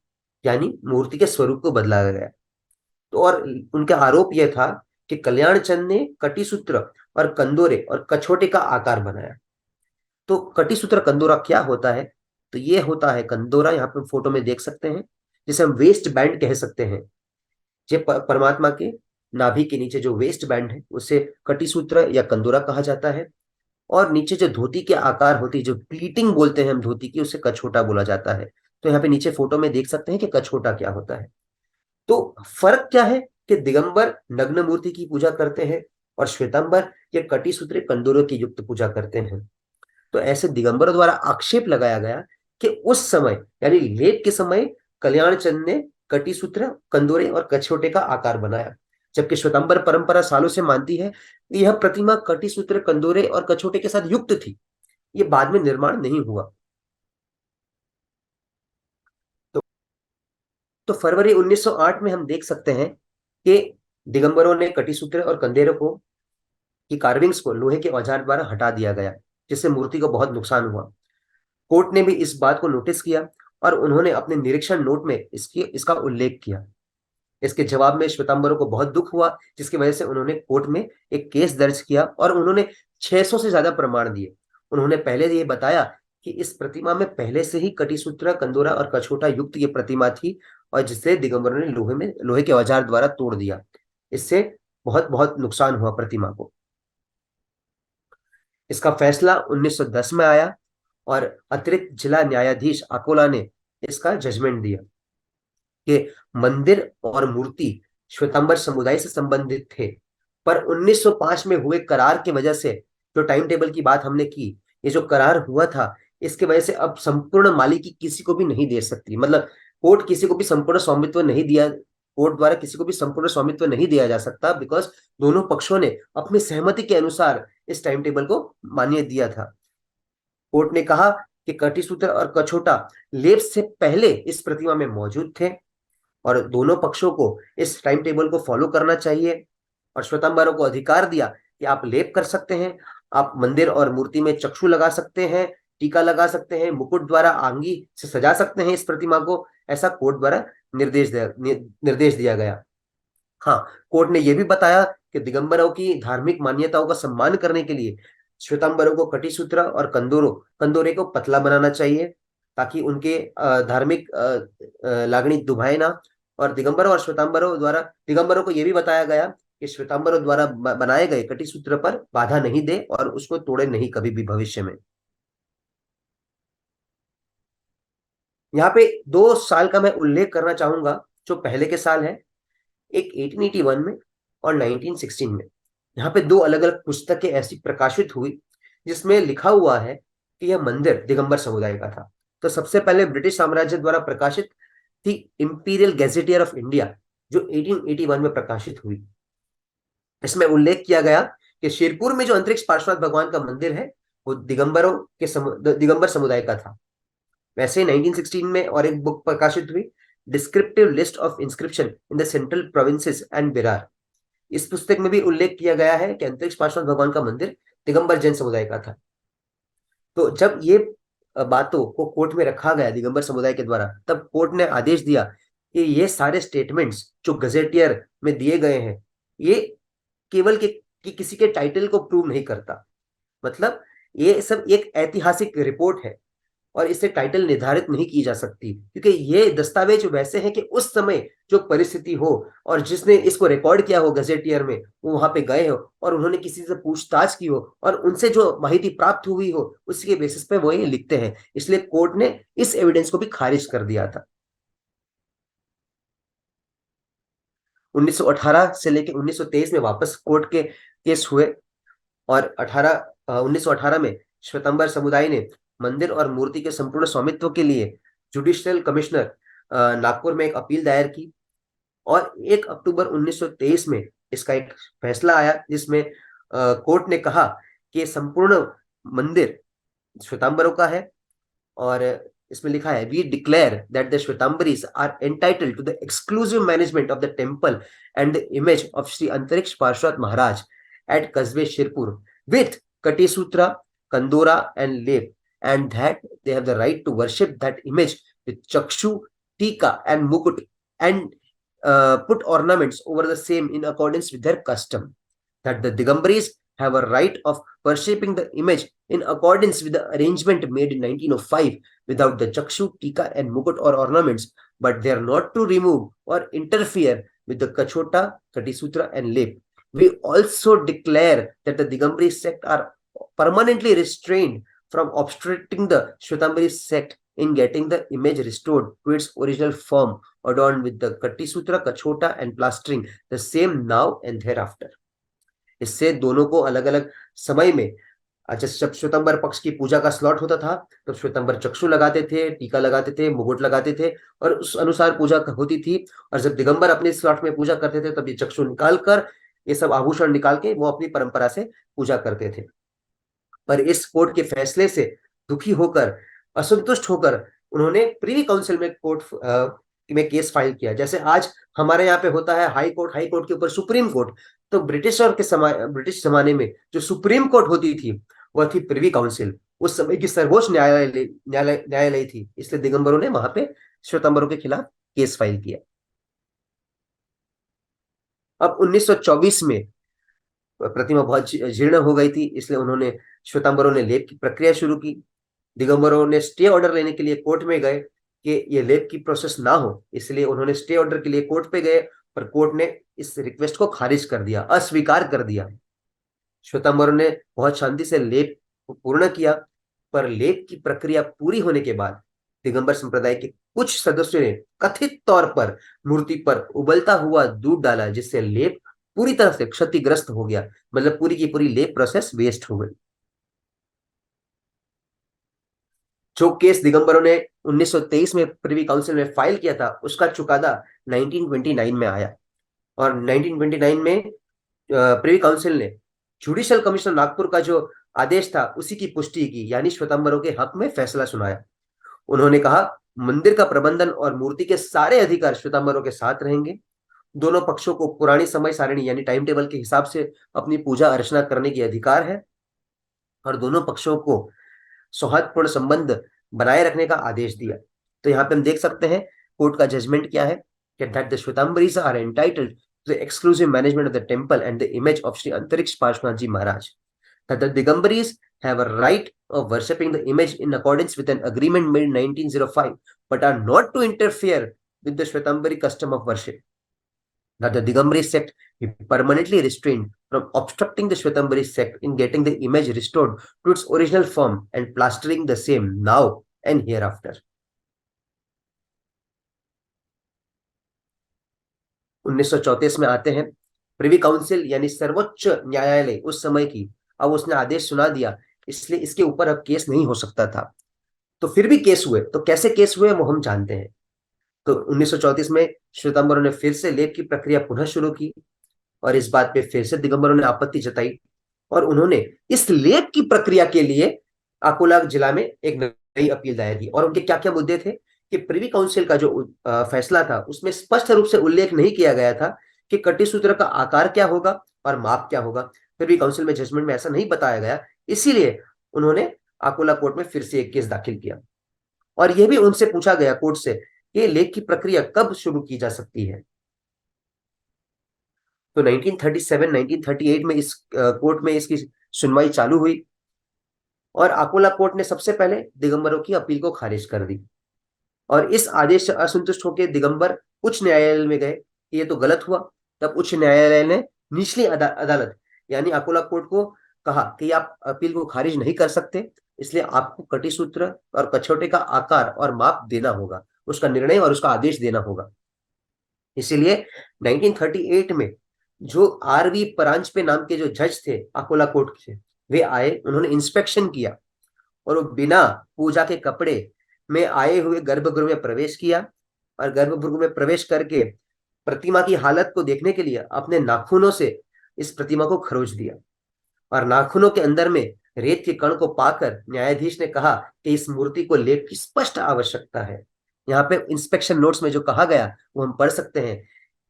S3: यानी मूर्ति के स्वरूप को बदला गया। तो और उनका आरोप यह था कि कल्याणचंद ने कटिसूत्र और कंदोरे और कछोटे का आकार बनाया। तो कटिसूत्र कंदोरा क्या होता है? तो ये होता है कंदोरा, यहाँ पे फोटो में देख सकते हैं, जिसे हम वेस्ट बैंड कह सकते हैं। जे परमात्मा के नाभि के नीचे जो वेस्ट बैंड है उसे कटिसूत्र या कंदोरा कहा जाता है। और नीचे जो धोती के आकार होती है, जो प्लीटिंग बोलते हैं हम धोती की, उसे कछोटा बोला जाता है। तो यहाँ पे नीचे फोटो में देख सकते हैं कि कछोटा क्या होता है। तो फर्क क्या है कि दिगंबर नग्न मूर्ति की पूजा करते हैं और श्वेतांबर या कटिसूत्र कंदोरों की युक्त पूजा करते हैं। तो ऐसे दिगंबरों द्वारा आक्षेप लगाया गया कि उस समय यानी लेप के समय कल्याणचंद ने कटिसूत्र कंदोरे और कछोटे का आकार बनाया, जबकि श्वेतांबर परंपरा सालों से मानती है कि यह प्रतिमा कटिसूत्र कंदोरे और कछोटे के साथ युक्त थी, यह बाद में निर्माण नहीं हुआ। तो फरवरी 1908 में हम देख सकते हैं कि दिगंबरों ने कटिसूत्र और कंदेरों को की कार्विंग्स को लोहे के औजार द्वारा हटा दिया गया, जिससे मूर्ति को बहुत नुकसान हुआ। कोर्ट ने भी इस बात को नोटिस किया और उन्होंने अपने निरीक्षण नोट में इसका उल्लेख किया। इसके जवाब में श्वेतांबरों को बहुत दुख हुआ, जिसकी वजह से उन्होंने कोर्ट में एक केस दर्ज किया और उन्होंने 600 से ज्यादा प्रमाण दिए। उन्होंने पहले ये बताया कि इस प्रतिमा में पहले से ही कटिसूत्र कंदोरा और कछोटा युक्त ये प्रतिमा थी और जिसे दिगंबरों ने लोहे के औजार द्वारा तोड़ दिया। इससे बहुत बहुत नुकसान हुआ प्रतिमा को। इसका फैसला 1910 में आया और अतिरिक्त जिला न्यायाधीश अकोला ने इसका जजमेंट दिया कि मंदिर और मूर्ति श्वेतांबर समुदाय से संबंधित थे, पर 1905 में हुए करार की वजह से, जो टाइम टेबल की बात हमने की, ये जो करार हुआ था इसके वजह से अब संपूर्ण मालिकी किसी को भी नहीं दे सकती। मतलब कोर्ट किसी को भी संपूर्ण स्वामित्व नहीं दिया, कोर्ट द्वारा किसी को भी संपूर्ण स्वामित्व नहीं दिया जा सकता, बिकॉज दोनों पक्षों ने अपनी सहमति के अनुसार इस टाइम टेबल को मान्य दिया था। कोर्ट ने कहा कि कटिसूत्र और कछोटा लेप से पहले इस प्रतिमा में मौजूद थे और दोनों पक्षों को इस टाइम टेबल को फॉलो करना चाहिए और श्वेतांबरों को अधिकार दिया कि आप लेप कर सकते हैं, आप मंदिर और मूर्ति में चक्षु लगा सकते हैं, टीका लगा सकते हैं, मुकुट द्वारा आंगी से सजा सकते हैं इस प्रतिमा को। ऐसा कोर्ट द्वारा निर्देश दिया गया। हाँ, कोर्ट ने यह भी बताया कि दिगंबरों की धार्मिक मान्यताओं का सम्मान करने के लिए श्वेतांबरों को कटिसूत्र और कंदोरे को पतला बनाना चाहिए, ताकि उनके धार्मिक लागणी दुभाए ना। और दिगंबरों और श्वेतांबरों द्वारा दिगंबरों को यह भी बताया गया कि श्वेतांबरों द्वारा बनाए गए कटिसूत्र पर बाधा नहीं दे और उसको तोड़े नहीं कभी भी भविष्य में। यहाँ पे 2 साल का मैं उल्लेख करना चाहूंगा जो पहले के साल है, एक 1881 में और 1916 में। यहाँ पे 2 अलग अलग पुस्तकें ऐसी प्रकाशित हुई जिसमें लिखा हुआ है कि यह मंदिर दिगंबर समुदाय का था। तो सबसे पहले ब्रिटिश साम्राज्य द्वारा प्रकाशित थी इंपीरियल गैजेटियर ऑफ इंडिया, जो 1881 में प्रकाशित हुई। इसमें उल्लेख किया गया कि शेरपुर में जो अंतरिक्ष पार्श्वनाथ भगवान का मंदिर है वो दिगंबर समुदाय का था। वैसे ही 1916 में और एक बुक प्रकाशित हुई, descriptive list of inscription in the central provinces and बिरार। इस पुस्तक में भी उल्लेख किया गया है कि अंतरिक्ष पार्श्वनाथ भगवान का मंदिर दिगंबर जैन समुदाय का था। तो जब ये बातों को कोर्ट में रखा गया दिगंबर समुदाय के द्वारा, तब कोर्ट ने आदेश दिया कि ये सारे स्टेटमेंट्स जो गजेटियर में दिए गए हैं ये केवल कि किसी के टाइटल को प्रूव नहीं करता, मतलब ये सब एक ऐतिहासिक रिपोर्ट है और इससे टाइटल निर्धारित नहीं की जा सकती, क्योंकि ये दस्तावेज वैसे हैं कि उस समय जो परिस्थिति हो और जिसने इसको रिकॉर्ड किया हो गजेटियर में, वो वहां पे गए हो और उन्होंने किसी से पूछताछ की हो और उनसे जो माहिती प्राप्त हुई हो उसी के बेसिस पे वो ये लिखते हैं। इसलिए कोर्ट ने इस एविडेंस को भी खारिज कर दिया था। 1918 से लेकर 1923 में वापस कोर्ट के केस हुए और 1918 में श्वेतांबर समुदाय ने मंदिर और मूर्ति के संपूर्ण स्वामित्व के लिए जुडिशियल कमिश्नर नागपुर में एक अपील दायर की और 1 अक्टूबर 1923 में इसका एक फैसला आया, जिसमें कोर्ट ने कहा कि संपूर्ण मंदिर श्वेतांबरों का है और इसमें लिखा है, we declare that the Shwetambaris are entitled to the exclusive management of the temple and the image of Shri Antariksh Parshvanath Maharaj eight कस्बे Shirpur with Katiसूत्रा, Kandora and Lep, and that they have the right to worship that image with Chakshu, Tika and Mukut and put ornaments over the same in accordance with their custom. That the Digambaris have a right of worshipping the image in accordance with the arrangement made in 1905 without the Chakshu, Tika and Mukut or ornaments, but they are not to remove or interfere with the Kachota, Katiसूत्रा and Lep. We also declare that the Digambari sect are permanently restrained from obstructing the Shvetambari sect in getting the image restored to its original form, adorned with the Katti-sutra, Kachota and plastering the same now and thereafter. इससे दोनों को अलग अलग समय में, जब श्वेतांबर पक्ष की पूजा का स्लॉट होता था तब श्वेतांबर चक्षु लगाते थे, टीका लगाते थे, मुकुट लगाते थे और उस अनुसार पूजा होती थी। और जब दिगंबर अपने स्लॉट में पूजा करते थे तब ये चक्षु निकाल कर, ये सब आभूषण निकाल के वो अपनी परंपरा से पूजा करते थे। पर इस कोर्ट के फैसले से दुखी होकर, असंतुष्ट होकर उन्होंने प्रीवी काउंसिल में कोर्ट में केस फाइल किया। जैसे आज हमारे यहाँ पे होता है हाई कोर्ट के ऊपर सुप्रीम कोर्ट, तो ब्रिटिश जमाने में जो सुप्रीम कोर्ट होती थी वह थी प्रीवी काउंसिल, उस समय की सर्वोच्च न्यायालय थी। इसलिए दिगंबरों ने वहां पे श्वेतांबरों के खिलाफ केस फाइल किया। अब 1924 में प्रतिमा बहुत जीर्ण हो गई थी, इसलिए उन्होंने श्वेतांबरों ने लेप की प्रक्रिया शुरू की। दिगंबरों ने स्टे ऑर्डर लेने के लिए कोर्ट में गए कि ये लेप की प्रोसेस ना हो, इसलिए उन्होंने स्टे ऑर्डर के लिए कोर्ट पे गए, पर कोर्ट ने इस रिक्वेस्ट को खारिज कर दिया, अस्वीकार कर दिया। श्वेतांबरों ने बहुत शांति से लेप को पूर्ण किया, पर लेप की प्रक्रिया पूरी होने के बाद दिगंबर संप्रदाय के कुछ सदस्यों ने कथित तौर पर मूर्ति पर उबलता हुआ दूध डाला, जिससे लेप पूरी तरह से क्षतिग्रस्त हो गया, मतलब पूरी की पूरी लेप प्रोसेस वेस्ट हो गई। जो केस दिगंबरों ने 1923 में प्रिवी काउंसिल में फाइल किया था, उसका चुकादा 1929 में आया और 1929 में प्रिवी काउंसिल ने जुडिशियल कमिश्नर नागपुर का जो आदेश था उसी की पुष्टि की, यानी श्वेतांबरों के हक में फैसला सुनाया। उन्होंने कहा, मंदिर का प्रबंधन और मूर्ति के सारे अधिकार श्वेतांबरों के साथ रहेंगे। दोनों पक्षों को पुरानी समय सारणी यानी टाइम टेबल के हिसाब से अपनी पूजा अर्चना करने की अधिकार है और दोनों पक्षों को सौहार्दपूर्ण संबंध बनाए रखने का आदेश दिया। तो यहाँ पे हम देख सकते हैं कोर्ट का जजमेंट क्या है कि that the Shwetambaris are entitled to the exclusive management of the temple and the image of Shri Antariksh Parshvanath ji Maharaj, that the Digambaris have a right of worshipping the image in accordance with an agreement made in 1905, but are not to interfere with the Shvetambari custom of worship. That the Digambari sect be permanently restrained from obstructing the Shvetambari sect in getting the image restored to its original form and plastering the same now and hereafter. 1934 में आते हैं। Privy council यानी सर्वोच्च न्यायालय उस समय की, अब उसने आदेश सुना दिया, इसलिए इसके ऊपर अब केस नहीं हो सकता था। तो फिर भी केस हुए, तो कैसे केस हुए वो हम जानते हैं। तो 1934 में श्वेतांबरों ने फिर से लेप की प्रक्रिया पुनः शुरू की, और इस बात पे फिर से दिगंबरों ने आपत्ति जताई, और उन्होंने इस लेप की प्रक्रिया के लिए अकोला जिला में एक नई अपील दायर की। और उनके क्या क्या मुद्दे थे कि प्रिवी काउंसिल का जो फैसला था उसमें स्पष्ट रूप से उल्लेख नहीं किया गया था कि कटी सूत्र का आकार क्या होगा और माप क्या होगा। प्रिवी काउंसिल में जजमेंट में ऐसा नहीं बताया गया, इसीलिए उन्होंने अकोला कोर्ट में फिर से एक केस दाखिल किया, और यह भी उनसे पूछा गया कोर्ट से कि लेख की प्रक्रिया कब शुरू की जा सकती है। तो 1937 1938 में इस कोर्ट में इसकी सुनवाई चालू हुई, और अकोला कोर्ट ने सबसे पहले दिगंबरों की अपील को खारिज कर दी, और इस आदेश से असंतुष्ट होकर दिगंबर उच्च न्यायालय में गए कि ये तो गलत हुआ। तब उच्च न्यायालय ने निचली अदालत यानी अकोला कोर्ट को कहा कि आप अपील को खारिज नहीं कर सकते, इसलिए आपको कटी सूत्र और कछौटे का आकार और माप देना होगा, उसका निर्णय और उसका आदेश देना होगा। इसीलिए 1938 में जो आरवी परांजपे नाम के जो जज थे अकोला कोर्ट के, वे आए, उन्होंने इंस्पेक्शन किया, और वो बिना पूजा के कपड़े में आए हुए गर्भगृह में प्रवेश किया, और गर्भगृह में प्रवेश करके प्रतिमा की हालत को देखने के लिए अपने नाखूनों से इस प्रतिमा को खरोच दिया, और नाखूनों के अंदर में रेत के कण को पाकर न्यायाधीश ने कहा कि इस मूर्ति को लेप की स्पष्ट आवश्यकता है। यहाँ पे इंस्पेक्शन नोट्स में जो कहा गया वो हम पढ़ सकते हैं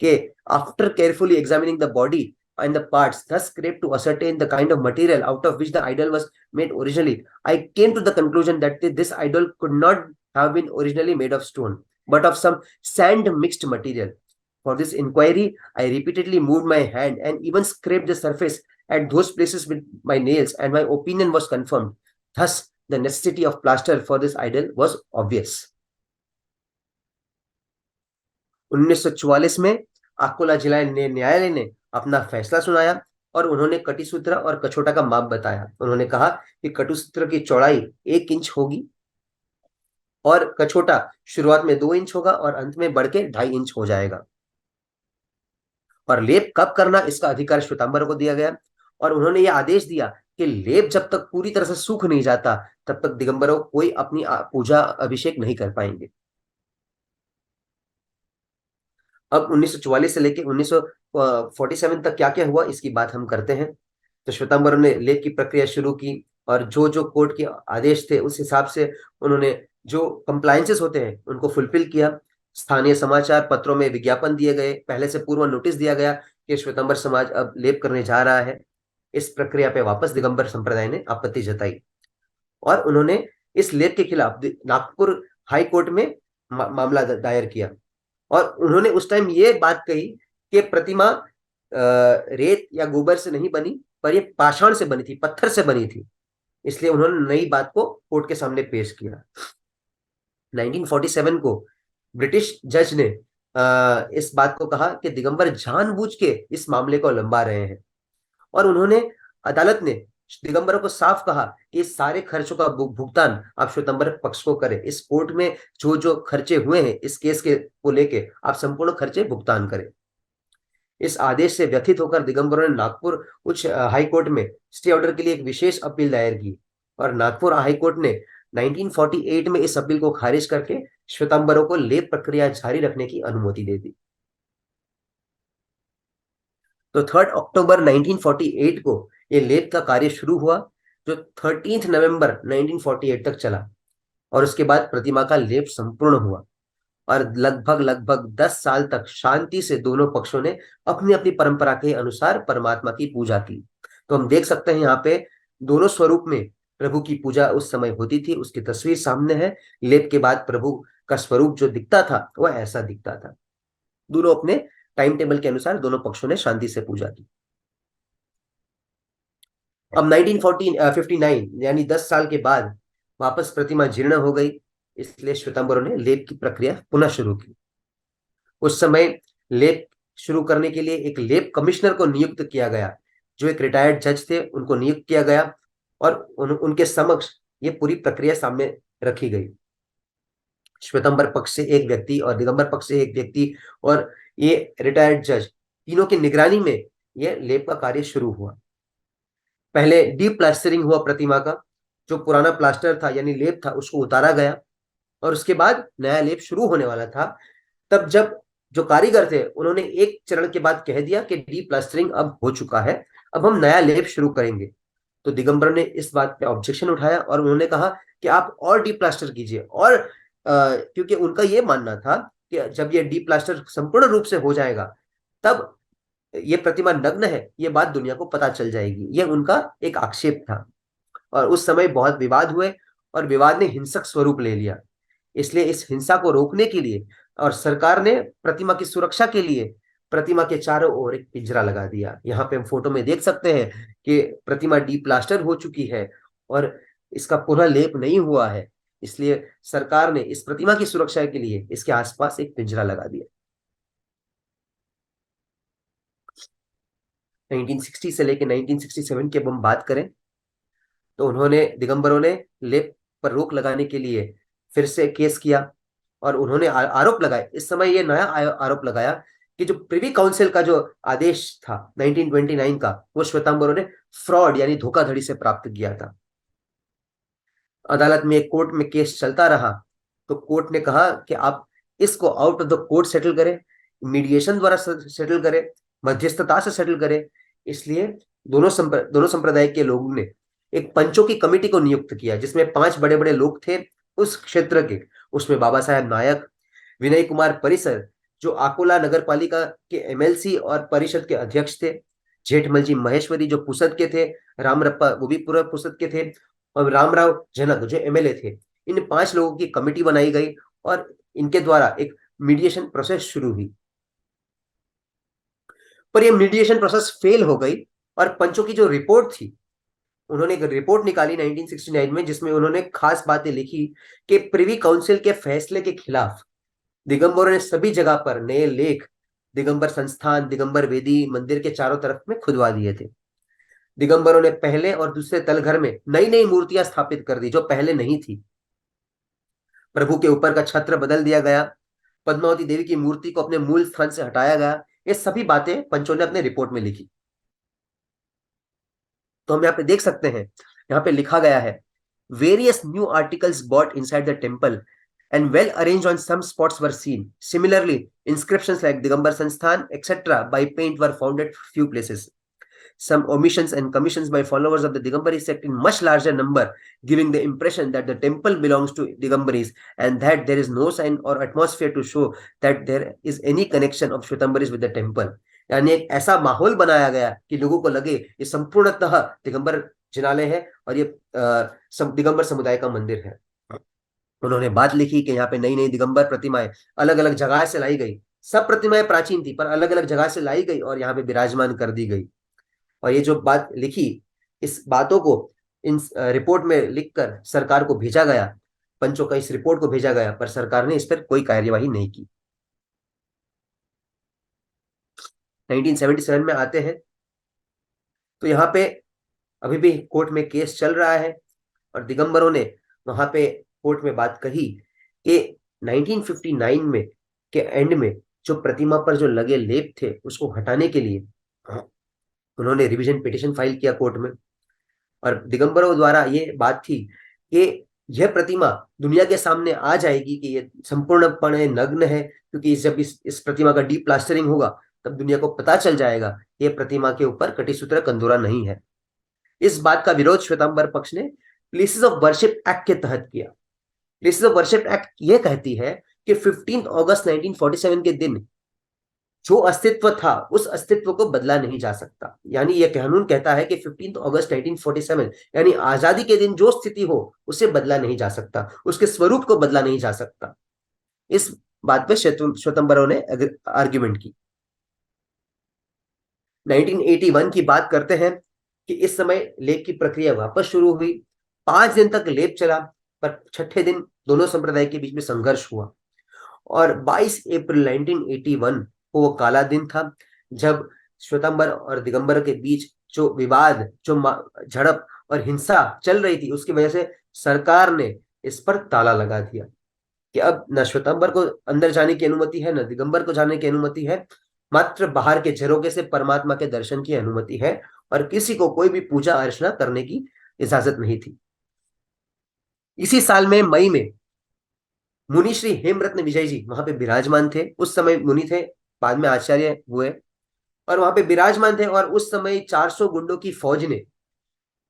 S3: कि after carefully examining the body and the parts thus scraped to ascertain the kind of material out of which the idol was made originally, I came to the conclusion that this idol could not have been originally made of stone, but of some sand mixed material. For this inquiry, I repeatedly moved my hand and even scraped the surface at those places with my nails, and my opinion was confirmed. Thus, the necessity of plaster for this idol was obvious. 1944 में अकोला जिला न्यायालय ने अपना फैसला सुनाया, और उन्होंने कटिसूत्र और कछोटा का माप बताया। उन्होंने कहा कि कटिसूत्र की चौड़ाई 1 इंच होगी, और कछोटा शुरुआत में 2 इंच होगा और अंत में बढ़ के 2.5 इंच हो जाएगा। और लेप कब करना इसका अधिकार श्वेतांबरों को दिया गया, और उन्होंने यह आदेश दिया कि लेप जब तक पूरी तरह से सूख नहीं जाता तब तक दिगंबरों कोई अपनी पूजा अभिषेक नहीं कर पाएंगे। अब 1944 से लेकर 1947 तक क्या क्या हुआ इसकी बात हम करते हैं। तो श्वेतांबरों ने लेप की प्रक्रिया शुरू की, और जो जो कोर्ट के आदेश थे उस हिसाब से उन्होंने जो कंप्लायंसेस होते हैं उनको फुलफिल किया। स्थानीय समाचार पत्रों में विज्ञापन दिए गए, पहले से पूर्व नोटिस दिया गया कि श्वेतांबर समाज अब लेप करने जा रहा है। इस प्रक्रिया पे वापस दिगंबर संप्रदाय ने आपत्ति जताई, और उन्होंने इस लेप के खिलाफ नागपुर हाई कोर्ट में मामला दायर किया, और उन्होंने उस टाइम ये बात कही कि प्रतिमा रेत या गोबर से नहीं बनी, पर ये पाषाण से बनी थी, पत्थर से बनी थी, इसलिए उन्होंने नई बात को कोर्ट के सामने पेश किया। 1947 को ब्रिटिश जज ने इस बात को कहा कि दिगंबर जानबूझ के इस मामले को लंबा रहे हैं, और उन्होंने अदालत ने दिगंबरों को साफ कहा कि इस सारे खर्चों का भुगतान आप श्वेतांबर पक्ष को करें। इस कोर्ट में जो जो खर्चे हुए हैं इस केस के को लेके आप संपूर्ण खर्चे भुगतान करें। इस आदेश से व्यथित होकर दिगंबरों ने नागपुर उच्च हाई कोर्ट में स्टे ऑर्डर के लिए एक विशेष अपील दायर की, और नागपुर हाई कोर्ट ने 1948 में इस अपील को खारिज करके श्वेतांबरों को लेप प्रक्रिया जारी रखने की अनुमति दे दी। तो 3 अक्टूबर 1948 को ये लेप का कार्य शुरू हुआ, जो 13 नवंबर 1948 तक चला, और उसके बाद प्रतिमा का लेप संपूर्ण हुआ, और लगभग 10 साल तक शांति से दोनों पक्षों ने अपनी अपनी परंपरा के अनुसार परमात्मा की पूजा की। तो हम देख सकते हैं यहाँ पे दोनों स्वरूप में प्रभु की पूजा उस समय होती थी, उसकी तस्वीर सामने है। लेप के बाद प्रभु का स्वरूप जो दिखता था वह ऐसा दिखता था। दोनों अपने टाइम टेबल के अनुसार दोनों पक्षों ने शांति से पूजा की। अब 1959 यानी 10 साल के बाद वापस प्रतिमा जीर्ण हो गई, इसलिए श्वेतांबरों ने लेप की प्रक्रिया पुनः शुरू की। उस समय लेप शुरू करने के लिए एक लेप कमिश्नर को नियुक्त किया गया, जो एक रिटायर्ड जज थे, उनको नियुक्त किया गया, और उनके समक्ष ये पूरी प्रक्रिया सामने रखी गई। श्वेतांबर पक्ष से एक व्यक्ति और दिगंबर पक्ष से एक व्यक्ति और ये रिटायर्ड जज, तीनों की निगरानी में यह लेप का कार्य शुरू हुआ। पहले डीप प्लास्टरिंग हुआ प्रतिमा का, जो पुराना प्लास्टर था यानी लेप था उसको उतारा गया और उसके बाद नया लेप शुरू होने वाला था। तब जब जो कारीगर थे उन्होंने एक चरण के बाद कह दिया कि डी प्लास्टरिंग अब हो चुका है, अब हम नया लेप शुरू करेंगे। तो दिगंबर ने इस बात पे ऑब्जेक्शन उठाया और उन्होंने कहा कि आप और डी प्लास्टर कीजिए। और क्योंकि उनका ये मानना था कि जब ये डी प्लास्टर संपूर्ण रूप से हो जाएगा तब ये प्रतिमा नग्न है ये बात दुनिया को पता चल जाएगी। ये उनका एक आक्षेप था और उस समय बहुत विवाद हुए और विवाद ने हिंसक स्वरूप ले लिया। इसलिए इस हिंसा को रोकने के लिए और सरकार ने प्रतिमा की सुरक्षा के लिए प्रतिमा के चारों ओर एक पिंजरा लगा दिया। यहाँ पे हम फोटो में देख सकते हैं कि प्रतिमा डी प्लास्टर हो चुकी है और इसका पुनः लेप नहीं हुआ है, इसलिए सरकार ने इस प्रतिमा की सुरक्षा के लिए इसके आसपास एक पिंजरा लगा दिया। 1960 से लेकर 1967 की अब हम बात करें तो उन्होंने दिगंबरों ने लेप पर रोक लगाने के लिए फिर से केस किया और उन्होंने आरोप लगाए। इस समय ये नया आरोप लगाया कि जो प्रिवी काउंसिल का जो आदेश था 1929 का वो श्वेतांबरों ने फ्रॉड यानी धोखाधड़ी से प्राप्त किया था। अदालत में कोर्ट में केस चलता रहा तो कोर्ट ने कहा कि आप इसको out of the court settle करें, मीडिएशन द्वारा सेटल करें, मध्यस्थता से सेटल करें। इसलिए दोनों संप्रदाय के लोगों ने एक पंचों की कमेटी को नियुक्त किया जिसमें 5 बड़े बड़े लोग थे उस क्षेत्र के। उसमें बाबा साहेब नायक, विनय कुमार परिसर जो अकोला नगर पालिका के एमएलसी और परिषद के अध्यक्ष थे, जेठमल जी महेश्वरी जो पुसद के थे, रामरप्पा वो भी पूरा पुसद के थे, और रामराव जनक जो एमएलए थे। इन 5 लोगों की कमेटी बनाई गई और इनके द्वारा एक मीडिएशन प्रोसेस शुरू हुई। पर यह मीडिएशन प्रोसेस फेल हो गई और पंचों की जो रिपोर्ट थी उन्होंने एक रिपोर्ट निकाली 1969 में जिसमें उन्होंने खास बातें लिखी कि प्रिवी काउंसिल के फैसले के खिलाफ दिगंबरों ने सभी जगह पर नए लेख दिगंबर संस्थान, दिगंबर वेदी मंदिर के चारों तरफ में खुदवा दिए थे। दिगंबरों ने पहले और दूसरे तलघर में नई नई मूर्तियां स्थापित कर दी जो पहले नहीं थी। प्रभु के ऊपर का छत्र बदल दिया गया, पद्मावती देवी की मूर्ति को अपने मूल स्थान से हटाया गया। ये सभी बातें पंचों ने अपने रिपोर्ट में लिखी। तो हम यहाँ पे देख सकते हैं, यहाँ पे लिखा गया है various new articles bought inside the temple and well arranged on some spots were seen. Similarly, inscriptions like Digambar Sansthan, etc. by paint were found at few places. Some omissions and commissions by followers of the Digambari sect in much larger number, giving the impression that the temple belongs to Digambaris and that there is no sign or atmosphere to show that there is any connection of Shwetambaris with the temple. यानी एक ऐसा माहौल बनाया गया कि लोगों को लगे ये संपूर्णतः दिगंबर जिनालय है और ये दिगंबर समुदाय का मंदिर है। उन्होंने बात लिखी कि यहाँ पे नई नई दिगंबर प्रतिमाएं अलग अलग जगह से लाई गई। सब प्रतिमाएं प्राचीन थी पर अलग अलग जगह से लाई गई और यहाँ पे विराजमान कर दी गई। और ये जो बात लिखी, इस बातों को इन रिपोर्ट में लिखकर सरकार को भेजा गया, पंचों का इस रिपोर्ट को भेजा गया, पर सरकार ने इस पर कोई कार्यवाही नहीं की। 1977 में आते हैं तो यहाँ पे अभी भी कोर्ट में केस चल रहा है और दिगंबरों ने वहां पे कोर्ट में बात कही कि 1959 में के एंड में जो प्रतिमा पर जो लगे लेप थे उसको हटाने के लिए उन्होंने रिवीजन पिटिशन फाइल किया कोर्ट में। और दिगंबरों द्वारा ये बात थी कि यह प्रतिमा दुनिया के सामने आ जाएगी कि ये संपूर्णपणे नग्न है, क्योंकि जब इस प्रतिमा का डीप प्लास्टरिंग होगा तब दुनिया को पता चल जाएगा ये प्रतिमा के ऊपर कटिसूत्र कंदूरा नहीं है। इस बात का विरोध श्वेतांबर पक्ष ने प्लेसेस ऑफ वर्शिप एक्ट के तहत किया। प्लेसेस ऑफ वर्शिप एक्ट यह कहती है कि 15 अगस्त 1947 के दिन जो अस्तित्व था उस अस्तित्व को बदला नहीं जा सकता। यानी यह कानून कहता है कि 15 अगस्त 1947 यानी आजादी के दिन जो स्थिति हो उसे बदला नहीं जा सकता, उसके स्वरूप को बदला नहीं जा सकता। इस बात पे श्वेतांबरों ने आर्ग्यूमेंट की। 1981 की बात करते हैं कि इस समय लेप की प्रक्रिया वापस शुरू हुई। 5 दिन तक लेप चला पर छठे दिन दोनों संप्रदाय के बीच में संघर्ष हुआ और 22 अप्रैल 1981 को वो काला दिन था जब श्वेतांबर और दिगंबर के बीच जो विवाद, जो झड़प और हिंसा चल रही थी उसकी वजह से सरकार ने इस पर ताला लगा दिया कि अब न श्वेतांबर को अंदर जाने की अनुमति है न दिगंबर को जाने की अनुमति है, मात्र बाहर के झरोके से परमात्मा के दर्शन की अनुमति है और किसी को कोई भी पूजा अर्चना करने की इजाजत नहीं थी। इसी साल में मई में मुनि श्री हेमरत्न विजय जी वहां पे विराजमान थे। उस समय मुनि थे, बाद में आचार्य हुए, और वहां पे विराजमान थे। और उस समय 400 गुंडों की फौज ने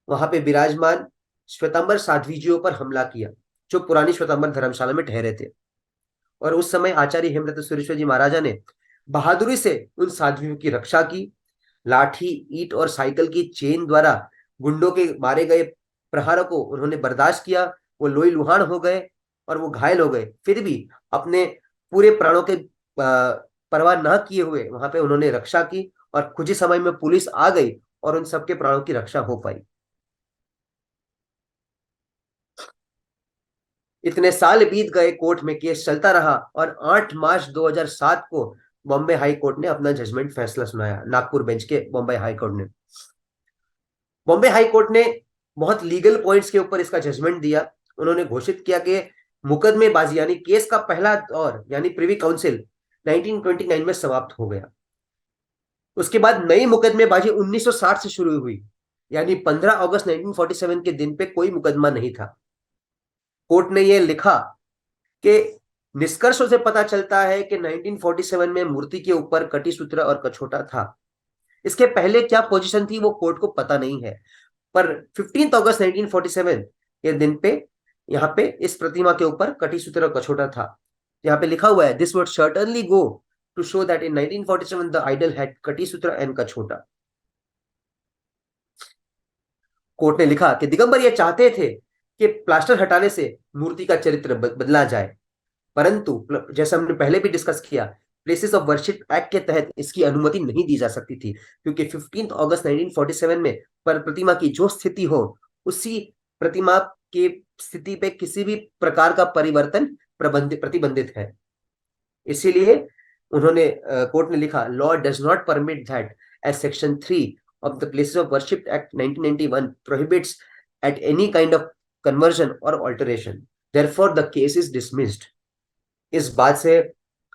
S3: वहां पे विराजमान श्वेतांबर साध्वीजियों पर हमला किया, जो पुरानी श्वेतांबर धर्मशाला में ठहरे थे। और उस समय आचार्य हेमरत्न सुरेश्वर जी महाराजा ने बहादुरी से उन साध्वियों की रक्षा की। लाठी, ईंट और साइकिल की चेन द्वारा गुंडों के मारे गए प्रहारों को उन्होंने बर्दाश्त किया। वो लोई लुहान हो गए और वो घायल हो गए, फिर भी अपने पूरे प्राणों के परवाह न किए हुए वहां पे उन्होंने रक्षा की। और कुछ ही समय में पुलिस आ गई और उन सबके प्राणों की रक्षा हो पाई। इतने साल बीत गए, कोर्ट में केस चलता रहा, और 8 मार्च 2007 को बॉम्बे हाई कोर्ट ने अपना जजमेंट फैसला सुनाया। नागपुर बेंच के बॉम्बे हाई कोर्ट ने, बॉम्बे हाई कोर्ट ने बहुत लीगल पॉइंट्स के ऊपर इसका जजमेंट दिया। उन्होंने घोषित किया कि मुकदमेबाजी यानी केस का पहला दौर यानी प्रिवी काउंसिल 1929 में समाप्त हो गया। उसके बाद नई मुकदमेबाजी 1960 से शुरू हुई, यानी 15 अगस्त 1947 के दिन पे कोई मुकदमा नहीं था। कोर्ट ने यह लिखा कि निष्कर्षों से पता चलता है कि 1947 में मूर्ति के ऊपर कटिसूत्र और कछोटा था। इसके पहले क्या पोजीशन थी वो कोर्ट को पता नहीं है, पर 15 अगस्त 1947 के दिन पे यहाँ पे इस प्रतिमा के ऊपर कटिसूत्र और कछोटा था। यहाँ पे लिखा हुआ है, this would certainly go to show that in 1947 the idol had katisutra and kachhota. Court ने लिखा कि दिगंबर ये चाहते थे कि प्लास्टर हटाने से मूर्ति का चरित्र बदला जाए, परंतु जैसे हमने पहले भी डिस्कस किया, प्लेसेस ऑफ वर्शिप एक्ट के तहत इसकी अनुमति नहीं दी जा सकती थी, क्योंकि 15 अगस्त 1947 में पर प्रतिमा की जो स्थिति हो, उसी प्रतिमा की स्थिति पे किसी भी प्रकार का परिवर्तन प्रतिबंधित है। इसीलिए उन्होंने कोर्ट ने लिखा, law does not permit that as section 3 of the Places of Worship Act 1991 prohibits at any kind of conversion or alteration. Therefore, the case is dismissed. इस बात से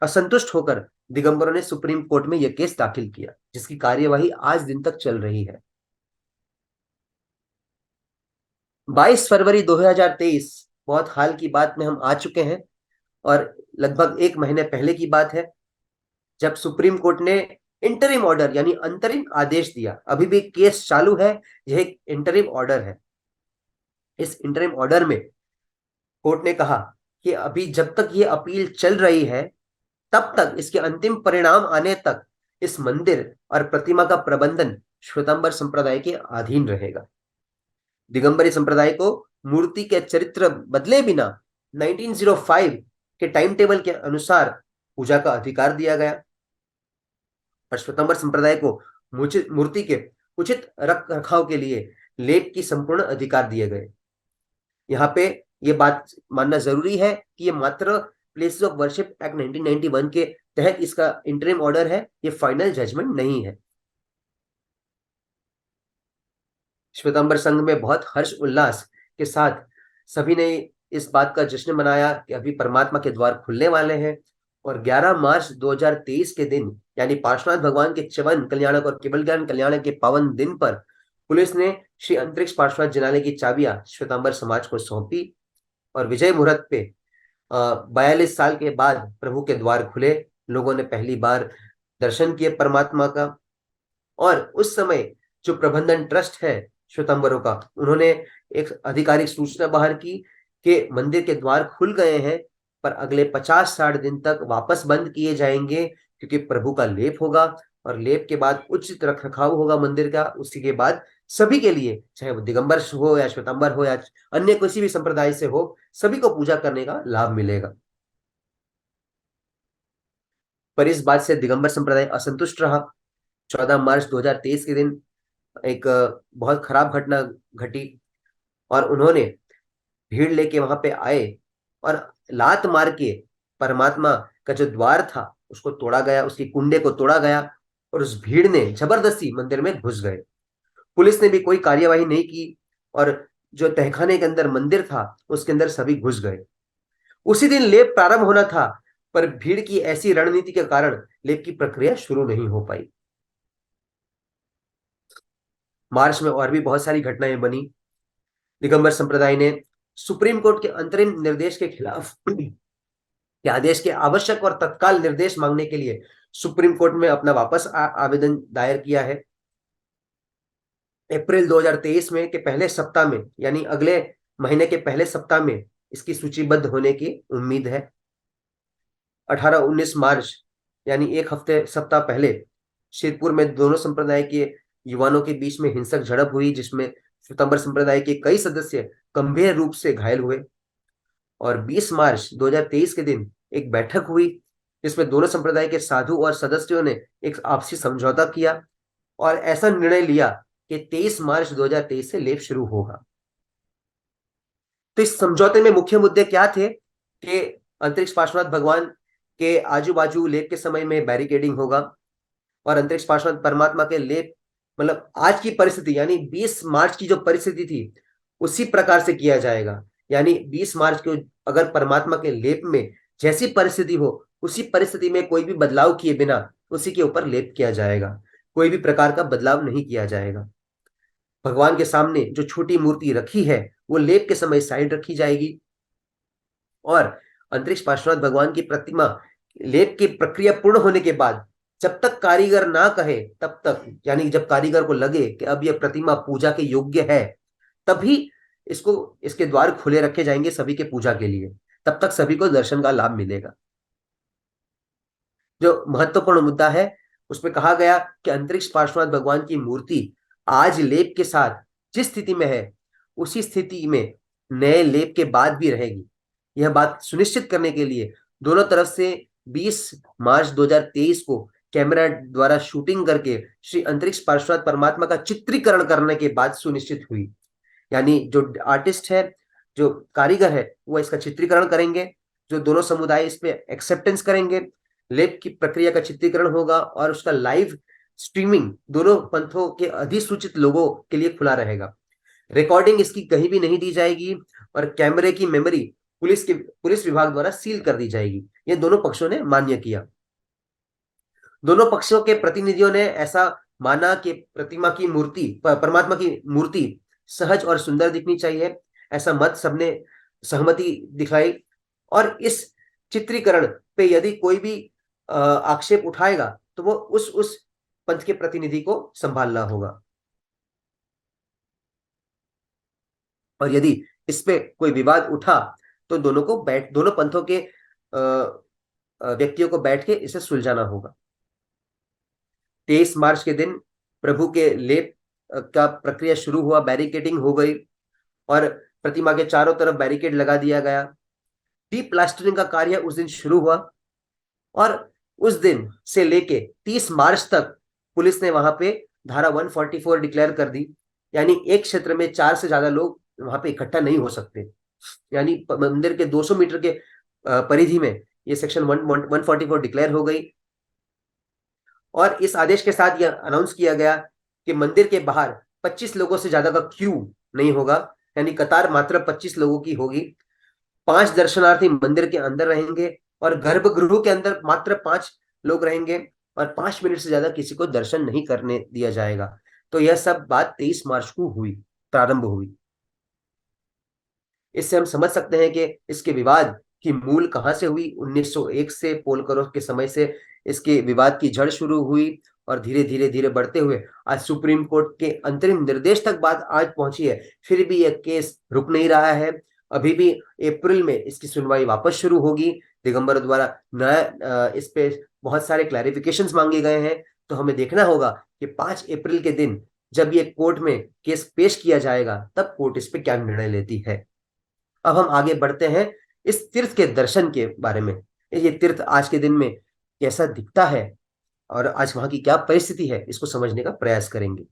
S3: असंतुष्ट होकर दिगंबरों ने सुप्रीम कोर्ट में यह केस दाखिल किया, जिसकी कार्यवाही आज दिन तक चल रही है। 22 फरवरी 2023, बहुत हाल की बात में हम आ चुके हैं, और लगभग एक महीने पहले की बात है जब सुप्रीम कोर्ट ने इंटरिम ऑर्डर यानी अंतरिम आदेश दिया। अभी भी केस चालू है, यह एक इंटरिम ऑर्डर है। इस इंटरिम ऑर्डर में कोर्ट ने कहा कि अभी जब तक ये अपील चल रही है, तब तक इसके अंतिम परिणाम आने तक इस मंदिर और प्रतिमा का प्रबंधन श्वेतांबर संप्रदाय के अधीन रहेगा। दिगंबरी संप्रदाय को मूर्ति के चरित्र बदले बिना 1905 के टाइम टेबल के अनुसार पूजा का अधिकार दिया गया, और श्वेतांबर संप्रदाय को मूर्ति के उचित रख रखाव के लिए लेप की संपूर्ण अधिकार दिए गए। यहाँ पे ये बात मानना जरूरी है कि ये मात्र प्लेसेस ऑफ वर्शिप एक्ट 1991 के तहत इसका इंटरिम ऑर्डर है, ये फाइनल जजमेंट नहीं है। श्वेतांबर संघ में बहुत हर्ष उल्लास के साथ सभी ने इस बात का जश्न मनाया कि अभी परमात्मा के द्वार खुलने वाले हैं। और 11 मार्च 2023 के दिन, यानी पार्श्वनाथ भगवान के च्यवन कल्याणक और केवल ज्ञान कल्याणक के पावन दिन पर, पुलिस ने श्री अंतरिक्ष पार्श्वनाथ जिनालय की चाबियां श्वेतांबर समाज को सौंपी। और विजय मुहूर्त पे 42 साल के बाद प्रभु के द्वार खुले। लोगों ने पहली बार दर्शन किए परमात्मा का। और उस समय जो प्रबंधन ट्रस्ट है श्वेतांबरों का, उन्होंने एक आधिकारिक सूचना बाहर की कि मंदिर के द्वार खुल गए हैं, पर अगले 50-60 दिन तक वापस बंद किए जाएंगे, क्योंकि प्रभु का लेप होगा, और लेप के बाद उचित रख रखाव होगा मंदिर का। उसी के बाद सभी के लिए, चाहे वो दिगंबर हो या श्वेतांबर हो या अन्य किसी भी संप्रदाय से हो, सभी को पूजा करने का लाभ मिलेगा। पर इस बात से दिगंबर संप्रदाय असंतुष्ट रहा। 14 मार्च 2023 के दिन एक बहुत खराब घटना घटी, और उन्होंने भीड़ लेके वहां पे आए और लात मार के परमात्मा का जो द्वार था उसको तोड़ा गया, उसकी कुंडे को तोड़ा गया, और उस भीड़ ने जबरदस्ती मंदिर में घुस गए। पुलिस ने भी कोई कार्यवाही नहीं की, और जो तहखाने के अंदर मंदिर था उसके अंदर सभी घुस गए। उसी दिन लेप प्रारंभ होना था, पर भीड़ की ऐसी रणनीति के कारण लेप की प्रक्रिया शुरू नहीं हो पाई। मार्च में और भी बहुत सारी घटनाएं बनी। दिगंबर संप्रदाय ने सुप्रीम कोर्ट के अंतरिम निर्देश के खिलाफ के आदेश के आवश्यक और तत्काल निर्देश मांगने के लिए सुप्रीम कोर्ट में अपना वापस आवेदन दायर किया है। अप्रैल 2023 में के पहले सप्ताह में, यानी अगले महीने के पहले सप्ताह में इसकी सूचीबद्ध होने की उम्मीद है। 18-19 मार्च यानी एक हफ्ते सप्ताह पहले शिरपुर में दोनों संप्रदाय के युवाओं के बीच में हिंसक झड़प हुई, जिसमें श्वेतांबर संप्रदाय के कई सदस्य गंभीर रूप से घायल हुए। और 20 मार्च 2023 के दिन एक बैठक हुई जिसमें दोनों संप्रदाय के साधु और सदस्यों ने एक आपसी समझौता किया और ऐसा निर्णय लिया कि 23 मार्च 2023 से लेप शुरू होगा। तो इस समझौते में मुख्य मुद्दे क्या थे कि अंतरिक्ष पार्श्वनाथ भगवान के आजू बाजू लेप के समय में बैरिकेडिंग होगा और अंतरिक्ष पार्श्वनाथ परमात्मा के लेप, मतलब आज की परिस्थिति यानी 20 मार्च की जो परिस्थिति थी उसी प्रकार से किया जाएगा। यानी 20 मार्च को अगर परमात्मा के लेप में जैसी परिस्थिति हो उसी परिस्थिति में कोई भी बदलाव किए बिना उसी के ऊपर लेप किया जाएगा, कोई भी प्रकार का बदलाव नहीं किया जाएगा। भगवान के सामने जो छोटी मूर्ति रखी है वो लेप के समय साइड रखी जाएगी और अंतरिक्ष पार्श्वनाथ भगवान की प्रतिमा लेप की प्रक्रिया पूर्ण होने के बाद जब तक कारीगर ना कहे तब तक, यानी जब कारीगर को लगे कि अब यह प्रतिमा पूजा के योग्य है, तभी इसके द्वार खुले रखे जाएंगे सभी के पूजा के लिए। तब तक सभी को दर्शन का लाभ मिलेगा। जो महत्वपूर्ण मुद्दा है उसमें कहा गया कि अंतरिक्ष पार्श्वनाथ भगवान की मूर्ति आज लेप के साथ जिस स्थिति में है उसी स्थिति में नए लेप के बाद भी रहेगी। यह बात सुनिश्चित करने के लिए दोनों तरफ से 20 मार्च 2023 को कैमरा द्वारा शूटिंग करके श्री अंतरिक्ष पार्श्वनाथ परमात्मा का चित्रीकरण करने के बाद सुनिश्चित हुई। यानी जो आर्टिस्ट है, जो कारीगर है, वो इसका चित्रीकरण करेंगे, जो दोनों समुदाय इस पे एक्सेप्टेंस करेंगे, लेप की प्रक्रिया का चित्रीकरण होगा और उसका लाइव स्ट्रीमिंग दोनों पंथों के अधिसूचित लोगों के लिए खुला रहेगा। रिकॉर्डिंग इसकी कहीं भी नहीं दी जाएगी और कैमरे की मेमोरी पुलिस विभाग द्वारा सील कर दी जाएगी। ये दोनों पक्षों ने मान्य किया। दोनों पक्षों के प्रतिनिधियों ने ऐसा माना कि प्रतिमा की मूर्ति, परमात्मा की मूर्ति सहज और सुंदर दिखनी चाहिए, ऐसा मत सबने सहमति दिखाई। और इस चित्रीकरण पे यदि कोई भी आक्षेप उठाएगा तो वो उस पंथ के प्रतिनिधि को संभालना होगा। और यदि इस पे कोई विवाद उठा तो दोनों पंथों के व्यक्तियों को बैठ के इसे सुलझाना होगा। 23 मार्च के दिन प्रभु के लेप का प्रक्रिया शुरू हुआ, बैरिकेडिंग हो गई और प्रतिमा के चारों तरफ बैरिकेड लगा दिया गया। डीप प्लास्टरिंग का कार्य उस दिन शुरू हुआ और उस दिन से लेके 30 मार्च तक पुलिस ने वहां पे धारा 144 डिक्लेयर कर दी। यानी एक क्षेत्र में 4 से ज्यादा लोग वहां पे इकट्ठा नहीं हो सकते। यानी मंदिर के 200 मीटर के परिधि में ये सेक्शन 144 डिक्लेयर हो गई। और इस आदेश के साथ यह अनाउंस किया गया कि मंदिर के बाहर 25 लोगों से ज्यादा का क्यू नहीं होगा, यानी कतार मात्र 25 लोगों की होगी। 5 दर्शनार्थी मंदिर के अंदर रहेंगे और गर्भगृह के अंदर मात्र 5 लोग रहेंगे और 5 मिनट से ज्यादा किसी को दर्शन नहीं करने दिया जाएगा। तो यह सब बात 23 मार्च को प्रारंभ हुई। इससे हम समझ सकते हैं कि इसके विवाद की मूल कहां से हुई। 1901 से पोल करो के समय से इसके विवाद की जड़ शुरू हुई और धीरे धीरे धीरे बढ़ते हुए आज सुप्रीम कोर्ट के अंतरिम निर्देश तक बात आज पहुंची है। फिर भी यह केस रुक नहीं रहा है। अभी भी अप्रैल में इसकी सुनवाई वापस शुरू होगी। दिगंबर द्वारा नया इस पे बहुत सारे क्लैरिफिकेशंस मांगे गए हैं। तो हमें देखना होगा कि 5 अप्रैल के दिन जब ये कोर्ट में केस पेश किया जाएगा तब कोर्ट इस पे क्या निर्णय लेती है। अब हम आगे बढ़ते हैं इस तीर्थ के दर्शन के बारे में। ये तीर्थ आज के दिन में कैसा दिखता है और आज वहां की क्या परिस्थिति है, इसको समझने का प्रयास करेंगे।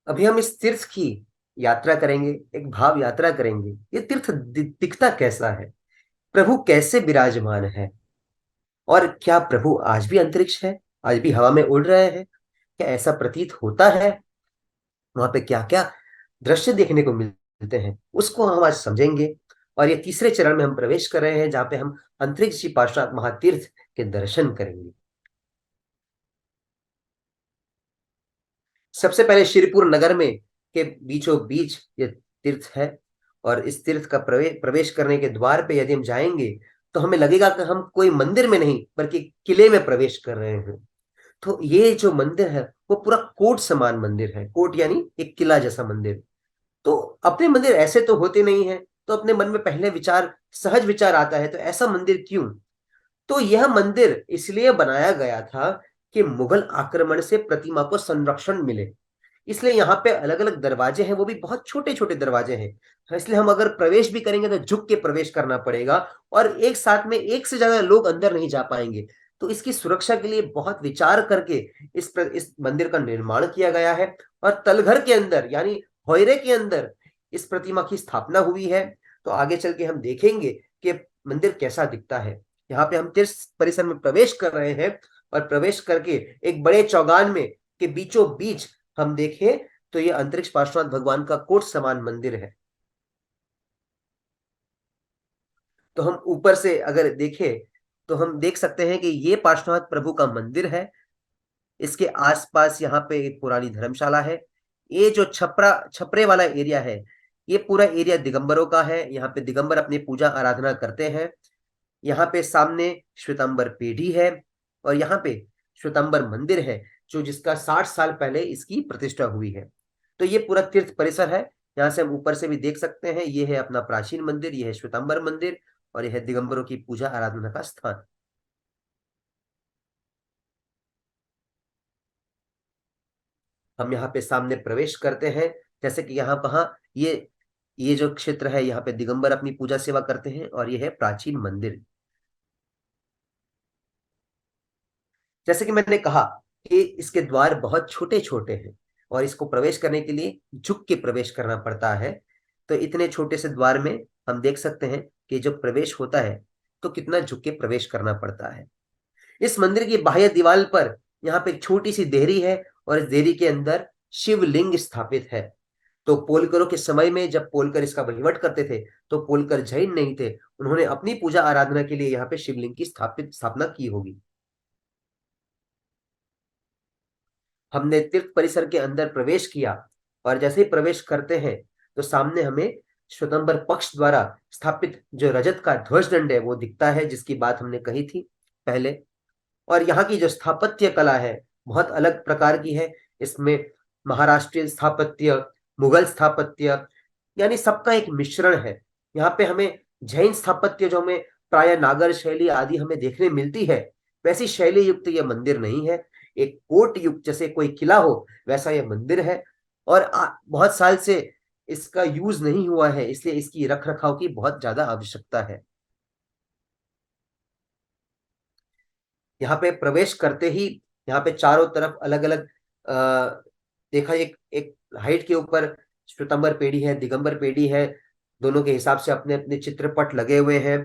S3: अभी हम इस तीर्थ की यात्रा करेंगे, एक भाव यात्रा करेंगे। ये तीर्थ दिखता कैसा है, प्रभु कैसे विराजमान है और क्या प्रभु आज भी अंतरिक्ष है, आज भी हवा में उड़ रहे हैं, क्या ऐसा प्रतीत होता है। वहां पे क्या क्या दृश्य देखने को मिलते हैं उसको हम आज समझेंगे। और ये तीसरे चरण में हम प्रवेश कर रहे हैं जहां पे हम अंतरिक्ष पार्श्वनाथ महातीर्थ के दर्शन करेंगे। सबसे पहले श्रीपुर नगर में के बीचों बीच ये तीर्थ है, और इस तीर्थ का प्रवेश करने के द्वार पे यदि हम जाएंगे तो हमें लगेगा कि हम कोई मंदिर में नहीं बल्कि किले में प्रवेश कर रहे हैं। तो ये जो मंदिर है वो पूरा कोट समान मंदिर है। कोट यानी एक किला जैसा मंदिर। तो अपने मंदिर ऐसे तो होते नहीं है, तो अपने मन में पहले विचार, सहज विचार आता है, तो ऐसा मंदिर क्यों? तो यह मंदिर इसलिए बनाया गया था कि मुगल आक्रमण से प्रतिमा को संरक्षण मिले। इसलिए यहाँ पे अलग अलग दरवाजे हैं, वो भी बहुत छोटे छोटे दरवाजे हैं। इसलिए हम अगर प्रवेश भी करेंगे तो झुक के प्रवेश करना पड़ेगा, और एक साथ में एक से ज्यादा लोग अंदर नहीं जा पाएंगे। तो इसकी सुरक्षा के लिए बहुत विचार करके इस मंदिर का निर्माण किया गया है। और तलघर के अंदर यानी होयरे के अंदर इस प्रतिमा की स्थापना हुई है। तो आगे चल के हम देखेंगे कि मंदिर कैसा दिखता है। यहाँ पे हम तीर्थ परिसर में प्रवेश कर रहे हैं, और प्रवेश करके एक बड़े चौगान में के बीचों बीच हम देखें तो ये अंतरिक्ष पार्श्वनाथ भगवान का कोट समान मंदिर है। तो हम ऊपर से अगर देखें तो हम देख सकते हैं कि ये पार्श्वनाथ प्रभु का मंदिर है। इसके आसपास यहाँ पे एक पुरानी धर्मशाला है। ये जो छपरे वाला एरिया है, ये पूरा एरिया दिगंबरों का है। यहाँ पे दिगंबर अपनी पूजा आराधना करते हैं। यहाँ पे सामने श्वेतांबर पेढ़ी है, और यहाँ पे श्वेतांबर मंदिर है जो जिसका 60 साल पहले इसकी प्रतिष्ठा हुई है। तो ये पूरा तीर्थ परिसर है। यहाँ से हम ऊपर से भी देख सकते हैं, ये है अपना प्राचीन मंदिर, ये है श्वेतांबर मंदिर, और यह है दिगंबरों की पूजा आराधना का स्थान। हम यहाँ पे सामने प्रवेश करते हैं। जैसे कि यहाँ कहा ये जो क्षेत्र है, यहाँ पे दिगंबर अपनी पूजा सेवा करते हैं, और ये है प्राचीन मंदिर। जैसे कि मैंने कहा कि इसके द्वार बहुत छोटे छोटे हैं, और इसको प्रवेश करने के लिए झुक के प्रवेश करना पड़ता है। तो इतने छोटे से द्वार में हम देख सकते हैं कि जब प्रवेश होता है तो कितना झुक के प्रवेश करना पड़ता है। इस मंदिर की बाह्य दीवार पर यहाँ पे एक छोटी सी देहरी है, और इस देहरी के अंदर शिवलिंग स्थापित है। तो पोलकरों के समय में जब पोलकर इसका वहीवट करते थे तो पोलकर जैन नहीं थे, उन्होंने अपनी पूजा आराधना के लिए यहाँ पे शिवलिंग की स्थापना की होगी। हमने तीर्थ परिसर के अंदर प्रवेश किया, और जैसे ही प्रवेश करते हैं तो सामने हमें श्वेतांबर पक्ष द्वारा स्थापित जो रजत का ध्वज दंड है वो दिखता है, जिसकी बात हमने कही थी पहले। और यहाँ की जो स्थापत्य कला है बहुत अलग प्रकार की है। इसमें महाराष्ट्रीय स्थापत्य, मुगल स्थापत्य, यानी सबका एक मिश्रण है। यहाँ पे हमें जैन स्थापत्य जो हमें प्राय नागर शैली आदि हमें देखने मिलती है, वैसी शैली युक्त यह मंदिर नहीं है। एक कोट युक्त जैसे कोई किला हो वैसा यह मंदिर है, और बहुत साल से इसका यूज नहीं हुआ है, इसलिए इसकी रख रखाव की बहुत ज्यादा आवश्यकता है। यहाँ पे प्रवेश करते ही यहाँ पे चारों तरफ अलग अलग देखा, एक एक हाइट के ऊपर श्वेतांबर पेढ़ी है, दिगंबर पेढ़ी है, दोनों के हिसाब से अपने अपने चित्रपट लगे हुए हैं।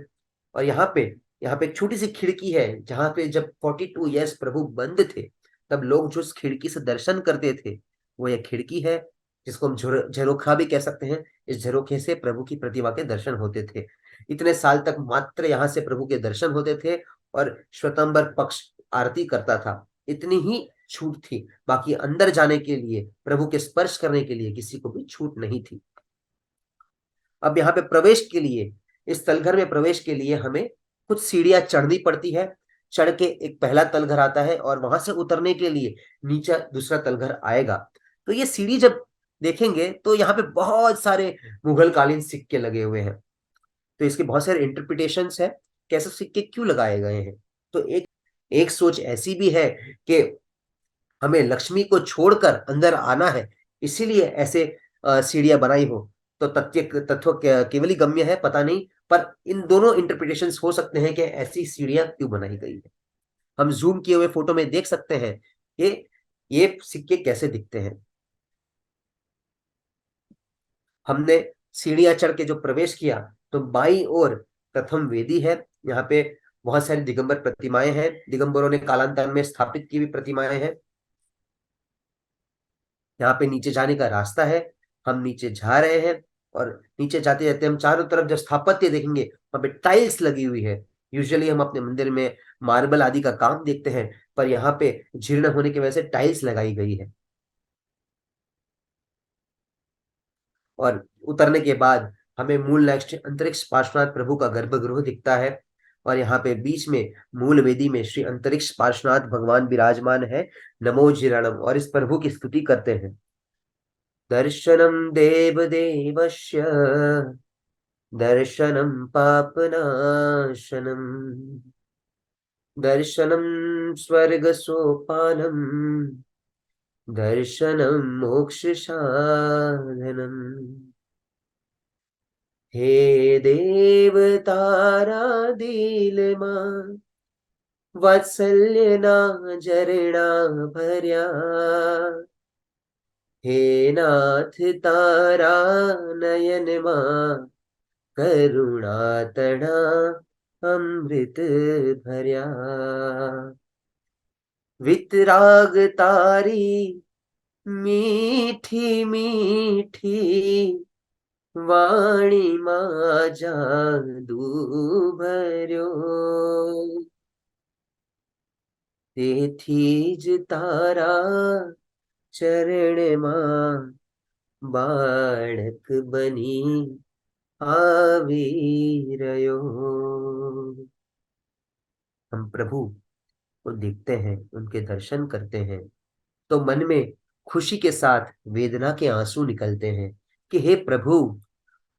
S3: और यहाँ पे एक छोटी सी खिड़की है, जहाँ पे जब 42 ईयर्स प्रभु बंद थे तब लोग जो उस खिड़की से दर्शन करते थे वो यह खिड़की है, जिसको हम झरोखा भी कह सकते हैं। इस झरोखे से प्रभु की प्रतिमा के दर्शन होते थे। इतने साल तक मात्र यहाँ से प्रभु के दर्शन होते थे, और श्वेतांबर पक्ष आरती करता था। इतनी ही छूट थी, बाकी अंदर जाने के लिए, प्रभु के स्पर्श करने के लिए किसी को भी छूट नहीं थी। अब यहाँ पे प्रवेश के लिए, इस तलघर में प्रवेश के लिए हमें कुछ सीढ़ियां चढ़नी पड़ती है। चढ़ के एक पहला तलघर आता है, और वहां से उतरने के लिए नीचे दूसरा तलघर आएगा। तो ये सीढ़ी जब देखेंगे तो यहाँ पे बहुत सारे मुगल कालीन सिक्के लगे हुए हैं। तो इसके बहुत सारे इंटरप्रिटेशंस है, कैसे सिक्के क्यों लगाए गए हैं। तो एक एक सोच ऐसी भी है कि हमें लक्ष्मी को छोड़कर अंदर आना है, इसीलिए ऐसे सीढ़ियां बनाई हो। तो तत्व केवल ही गम्य है, पता नहीं, पर इन दोनों इंटरप्रिटेशंस हो सकते हैं कि ऐसी सीढ़ियां क्यों बनाई गई है। हम जूम किए हुए फोटो में देख सकते हैं कि ये सिक्के कैसे दिखते हैं। हमने सीढ़ियां चढ़ के जो प्रवेश किया तो बाईं ओर प्रथम वेदी है। यहाँ पे बहुत सारी दिगंबर प्रतिमाएं हैं, दिगंबरों ने कालांतर में स्थापित की हुई प्रतिमाएं हैं। यहाँ पे नीचे जाने का रास्ता है, हम नीचे जा रहे हैं, और नीचे जाते जाते हम चारों तरफ जो स्थापत्य देखेंगे वहां पे टाइल्स लगी हुई है। यूजुअली हम अपने मंदिर में मार्बल आदि का काम देखते हैं, पर यहाँ पे जीर्ण होने की वजह से टाइल्स लगाई गई है। और उतरने के बाद हमें मूल नेक्स्ट अंतरिक्ष पार्श्वनाथ प्रभु का गर्भगृह दिखता है। और यहाँ पे बीच में मूल वेदी में श्री अंतरिक्ष पार्श्वनाथ भगवान विराजमान है। नमो जिरणम, और इस प्रभु की स्तुति करते हैं। दर्शनम देव देवस्य दर्शनम पापनाशनम दर्शनम स्वर्ग सोपानम दर्शनम मोक्ष साधनम। हे देव तारा दिलमा वात्सल्य ना जरणा भर्या, हे नाथ तारा नयन मा करुणा तड़ा अमृत भर्या। वितराग तारी मीठी मीठी वाणी मा जादू भर्यो, તેથી જ તારા ચરણમાં બાળક બની આવી રહ્યો। हम प्रभु को देखते हैं, उनके दर्शन करते हैं तो मन में खुशी के साथ वेदना के आंसू निकलते हैं कि हे प्रभु,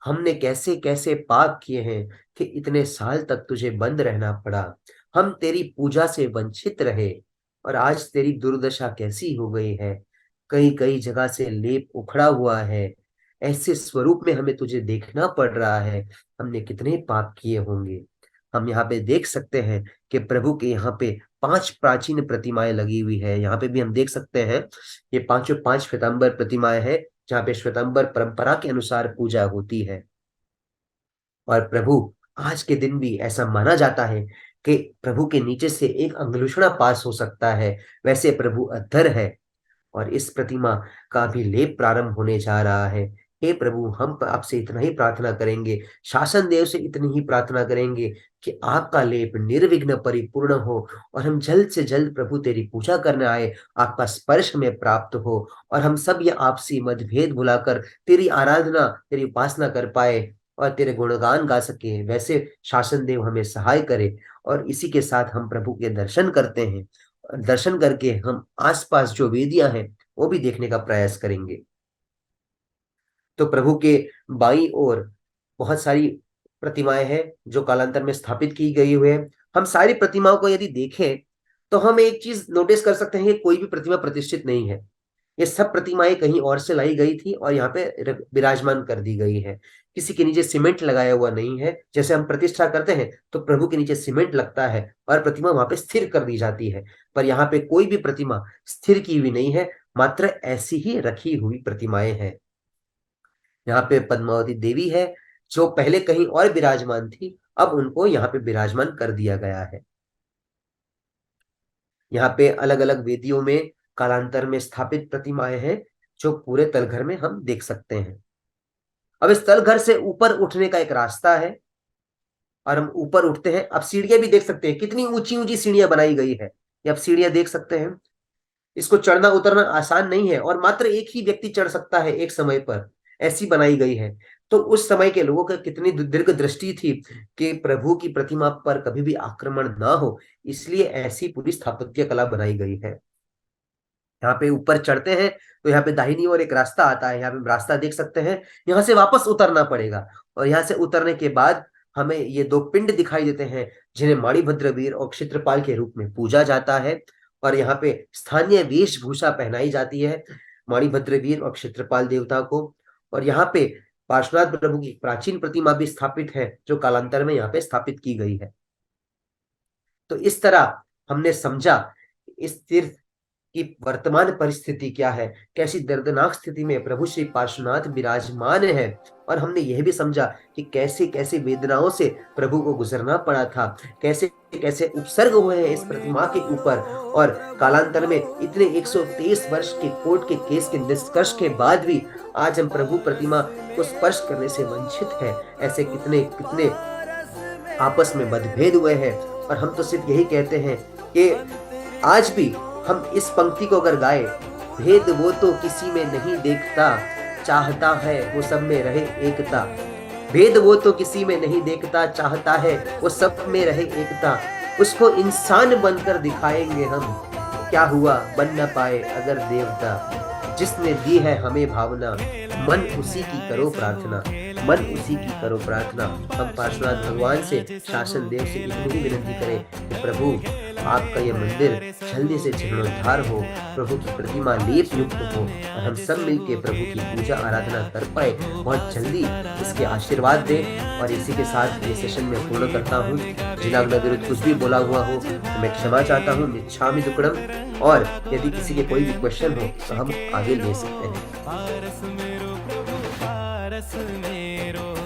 S3: हमने कैसे कैसे पाप किए हैं कि इतने साल तक तुझे बंद रहना पड़ा। हम तेरी पूजा से वंचित रहे और आज तेरी दुर्दशा कैसी हो गई है। कई कई जगह से लेप उखड़ा हुआ है। ऐसे स्वरूप में हमें तुझे देखना पड़ रहा है। हमने कितने पाप किए होंगे। हम यहाँ पे देख सकते हैं कि प्रभु के यहाँ पे 5 प्राचीन प्रतिमाएं लगी हुई है। यहाँ पे भी हम देख सकते हैं ये 5 श्वेतांबर प्रतिमाएं हैं, जहाँ पे श्वेतांबर परंपरा के अनुसार पूजा होती है। और प्रभु आज के दिन भी ऐसा माना जाता है कि प्रभु के नीचे से एक अंगुलिषणा पास हो सकता है। वैसे प्रभु अधर है और इस प्रतिमा का भी लेप प्रारंभ होने जा रहा है। हे प्रभु, हम आपसे इतना ही प्रार्थना करेंगे, शासन देव से इतनी ही प्रार्थना करेंगे कि आपका लेप निर्विघ्न परिपूर्ण हो और हम जल्द से जल्द प्रभु तेरी पूजा करने आए, आपका स्पर्श हमें प्राप्त हो और हम सब ये आपसी मतभेद भुलाकर तेरी आराधना, तेरी उपासना कर पाए और तेरे गुणगान गा सके। वैसे शासन देव हमें सहाय करे। और इसी के साथ हम प्रभु के दर्शन करते हैं। दर्शन करके हम आसपास जो वेदियां हैं वो भी देखने का प्रयास करेंगे। तो प्रभु के बाईं ओर बहुत सारी प्रतिमाएं हैं जो कालांतर में स्थापित की गई हुई है। हम सारी प्रतिमाओं को यदि देखें तो हम एक चीज नोटिस कर सकते हैं कि कोई भी प्रतिमा प्रतिष्ठित नहीं है। ये सब प्रतिमाएं कहीं और से लाई गई थी और यहाँ पे विराजमान कर दी गई है। किसी के नीचे सीमेंट लगाया हुआ नहीं है। जैसे हम प्रतिष्ठा करते हैं तो प्रभु के नीचे सीमेंट लगता है और प्रतिमा वहां पे स्थिर कर दी जाती है, पर यहाँ पे कोई भी प्रतिमा स्थिर की हुई नहीं है, मात्र ऐसी ही रखी हुई प्रतिमाएं हैं। यहाँ पे पद्मावती देवी है जो पहले कहीं और विराजमान थी, अब उनको यहाँ पे विराजमान कर दिया गया है। यहाँ पे अलग अलग वेदियों में कालांतर में स्थापित प्रतिमाएं हैं जो पूरे तलघर में हम देख सकते हैं। अब इस तलघर से ऊपर उठने का एक रास्ता है और हम ऊपर उठते हैं। अब सीढ़ियां भी देख सकते हैं, कितनी ऊंची ऊंची सीढ़ियां बनाई गई है। ये आप सीढ़ियां देख सकते हैं। इसको चढ़ना उतरना आसान नहीं है और मात्र एक ही व्यक्ति चढ़ सकता है एक समय पर, ऐसी बनाई गई है। तो उस समय के लोगों का कितनी दीर्घ दृष्टि थी कि प्रभु की प्रतिमा पर कभी भी आक्रमण ना हो, इसलिए ऐसी पूरी स्थापत्य कला बनाई गई है। यहाँ पे ऊपर चढ़ते हैं तो यहाँ पे दाहिनी ओर एक रास्ता आता है। यहाँ पे रास्ता देख सकते हैं। यहाँ से वापस उतरना पड़ेगा और यहाँ से उतरने के बाद हमें ये 2 पिंड दिखाई देते हैं जिन्हें माणिभद्र वीर और क्षेत्रपाल के रूप में पूजा जाता है और यहाँ पे स्थानीय वेशभूषा पहनाई जाती है माणिभद्र वीर और क्षेत्रपाल देवता को। और यहाँ पे पार्श्वनाथ प्रभु की प्राचीन प्रतिमा भी स्थापित है जो कालांतर में यहाँ पे स्थापित की गई है। तो इस तरह हमने समझा इस तीर्थ की वर्तमान परिस्थिति क्या है, कैसी दर्दनाक स्थिति में प्रभु श्री पार्श्वनाथ विराजमान है, और हमने यह भी समझा कि कैसे कैसे वेदनाओं से प्रभु को गुजरना पड़ा था, कैसे कैसे उपसर्ग हुए हैं इस प्रतिमा के ऊपर। और कालांतर में इतने 123 वर्ष के कोर्ट के केस के निष्कर्ष के बाद भी आज हम प्रभु प्रतिमा को स्पर्श करने से वंचित हैं। ऐसे कितने कितने आपस में मतभेद हुए हैं और हम तो सिर्फ यही कहते हैं कि आज भी हम इस पंक्ति को अगर गाए, भेद वो तो किसी में नहीं देखता, चाहता है वो सब में रहे एकता, भेद वो तो किसी में नहीं देखता, चाहता है वो सब में रहे एकता, उसको इंसान बनकर दिखाएंगे हम, क्या हुआ बन न पाए अगर देवता, जिसने दी है हमें भावना, मन उसी की करो प्रार्थना, मन उसी की करो प्रार्थना। हम पार्श्वनाथ भगवान से, शासन देव से इतनी ही विनती करें कि प्रभु आपका ये मंदिर जल्दी से जीर्णोद्धार हो, प्रभु की प्रतिमा लेप युक्त हो और हम सब मिलके प्रभु की पूजा आराधना कर पाए, बहुत जल्दी इसके आशीर्वाद दें। और इसी के साथ ये सेशन में पूर्ण करता हूँ। जिनाग्न विरुद्ध कुछ भी बोला हुआ हो तो मैं क्षमा चाहता हूँ, मिच्छामि दुक्कडम। और यदि किसी के कोई भी क्वेश्चन हो तो हम आगे ले सकते हैं।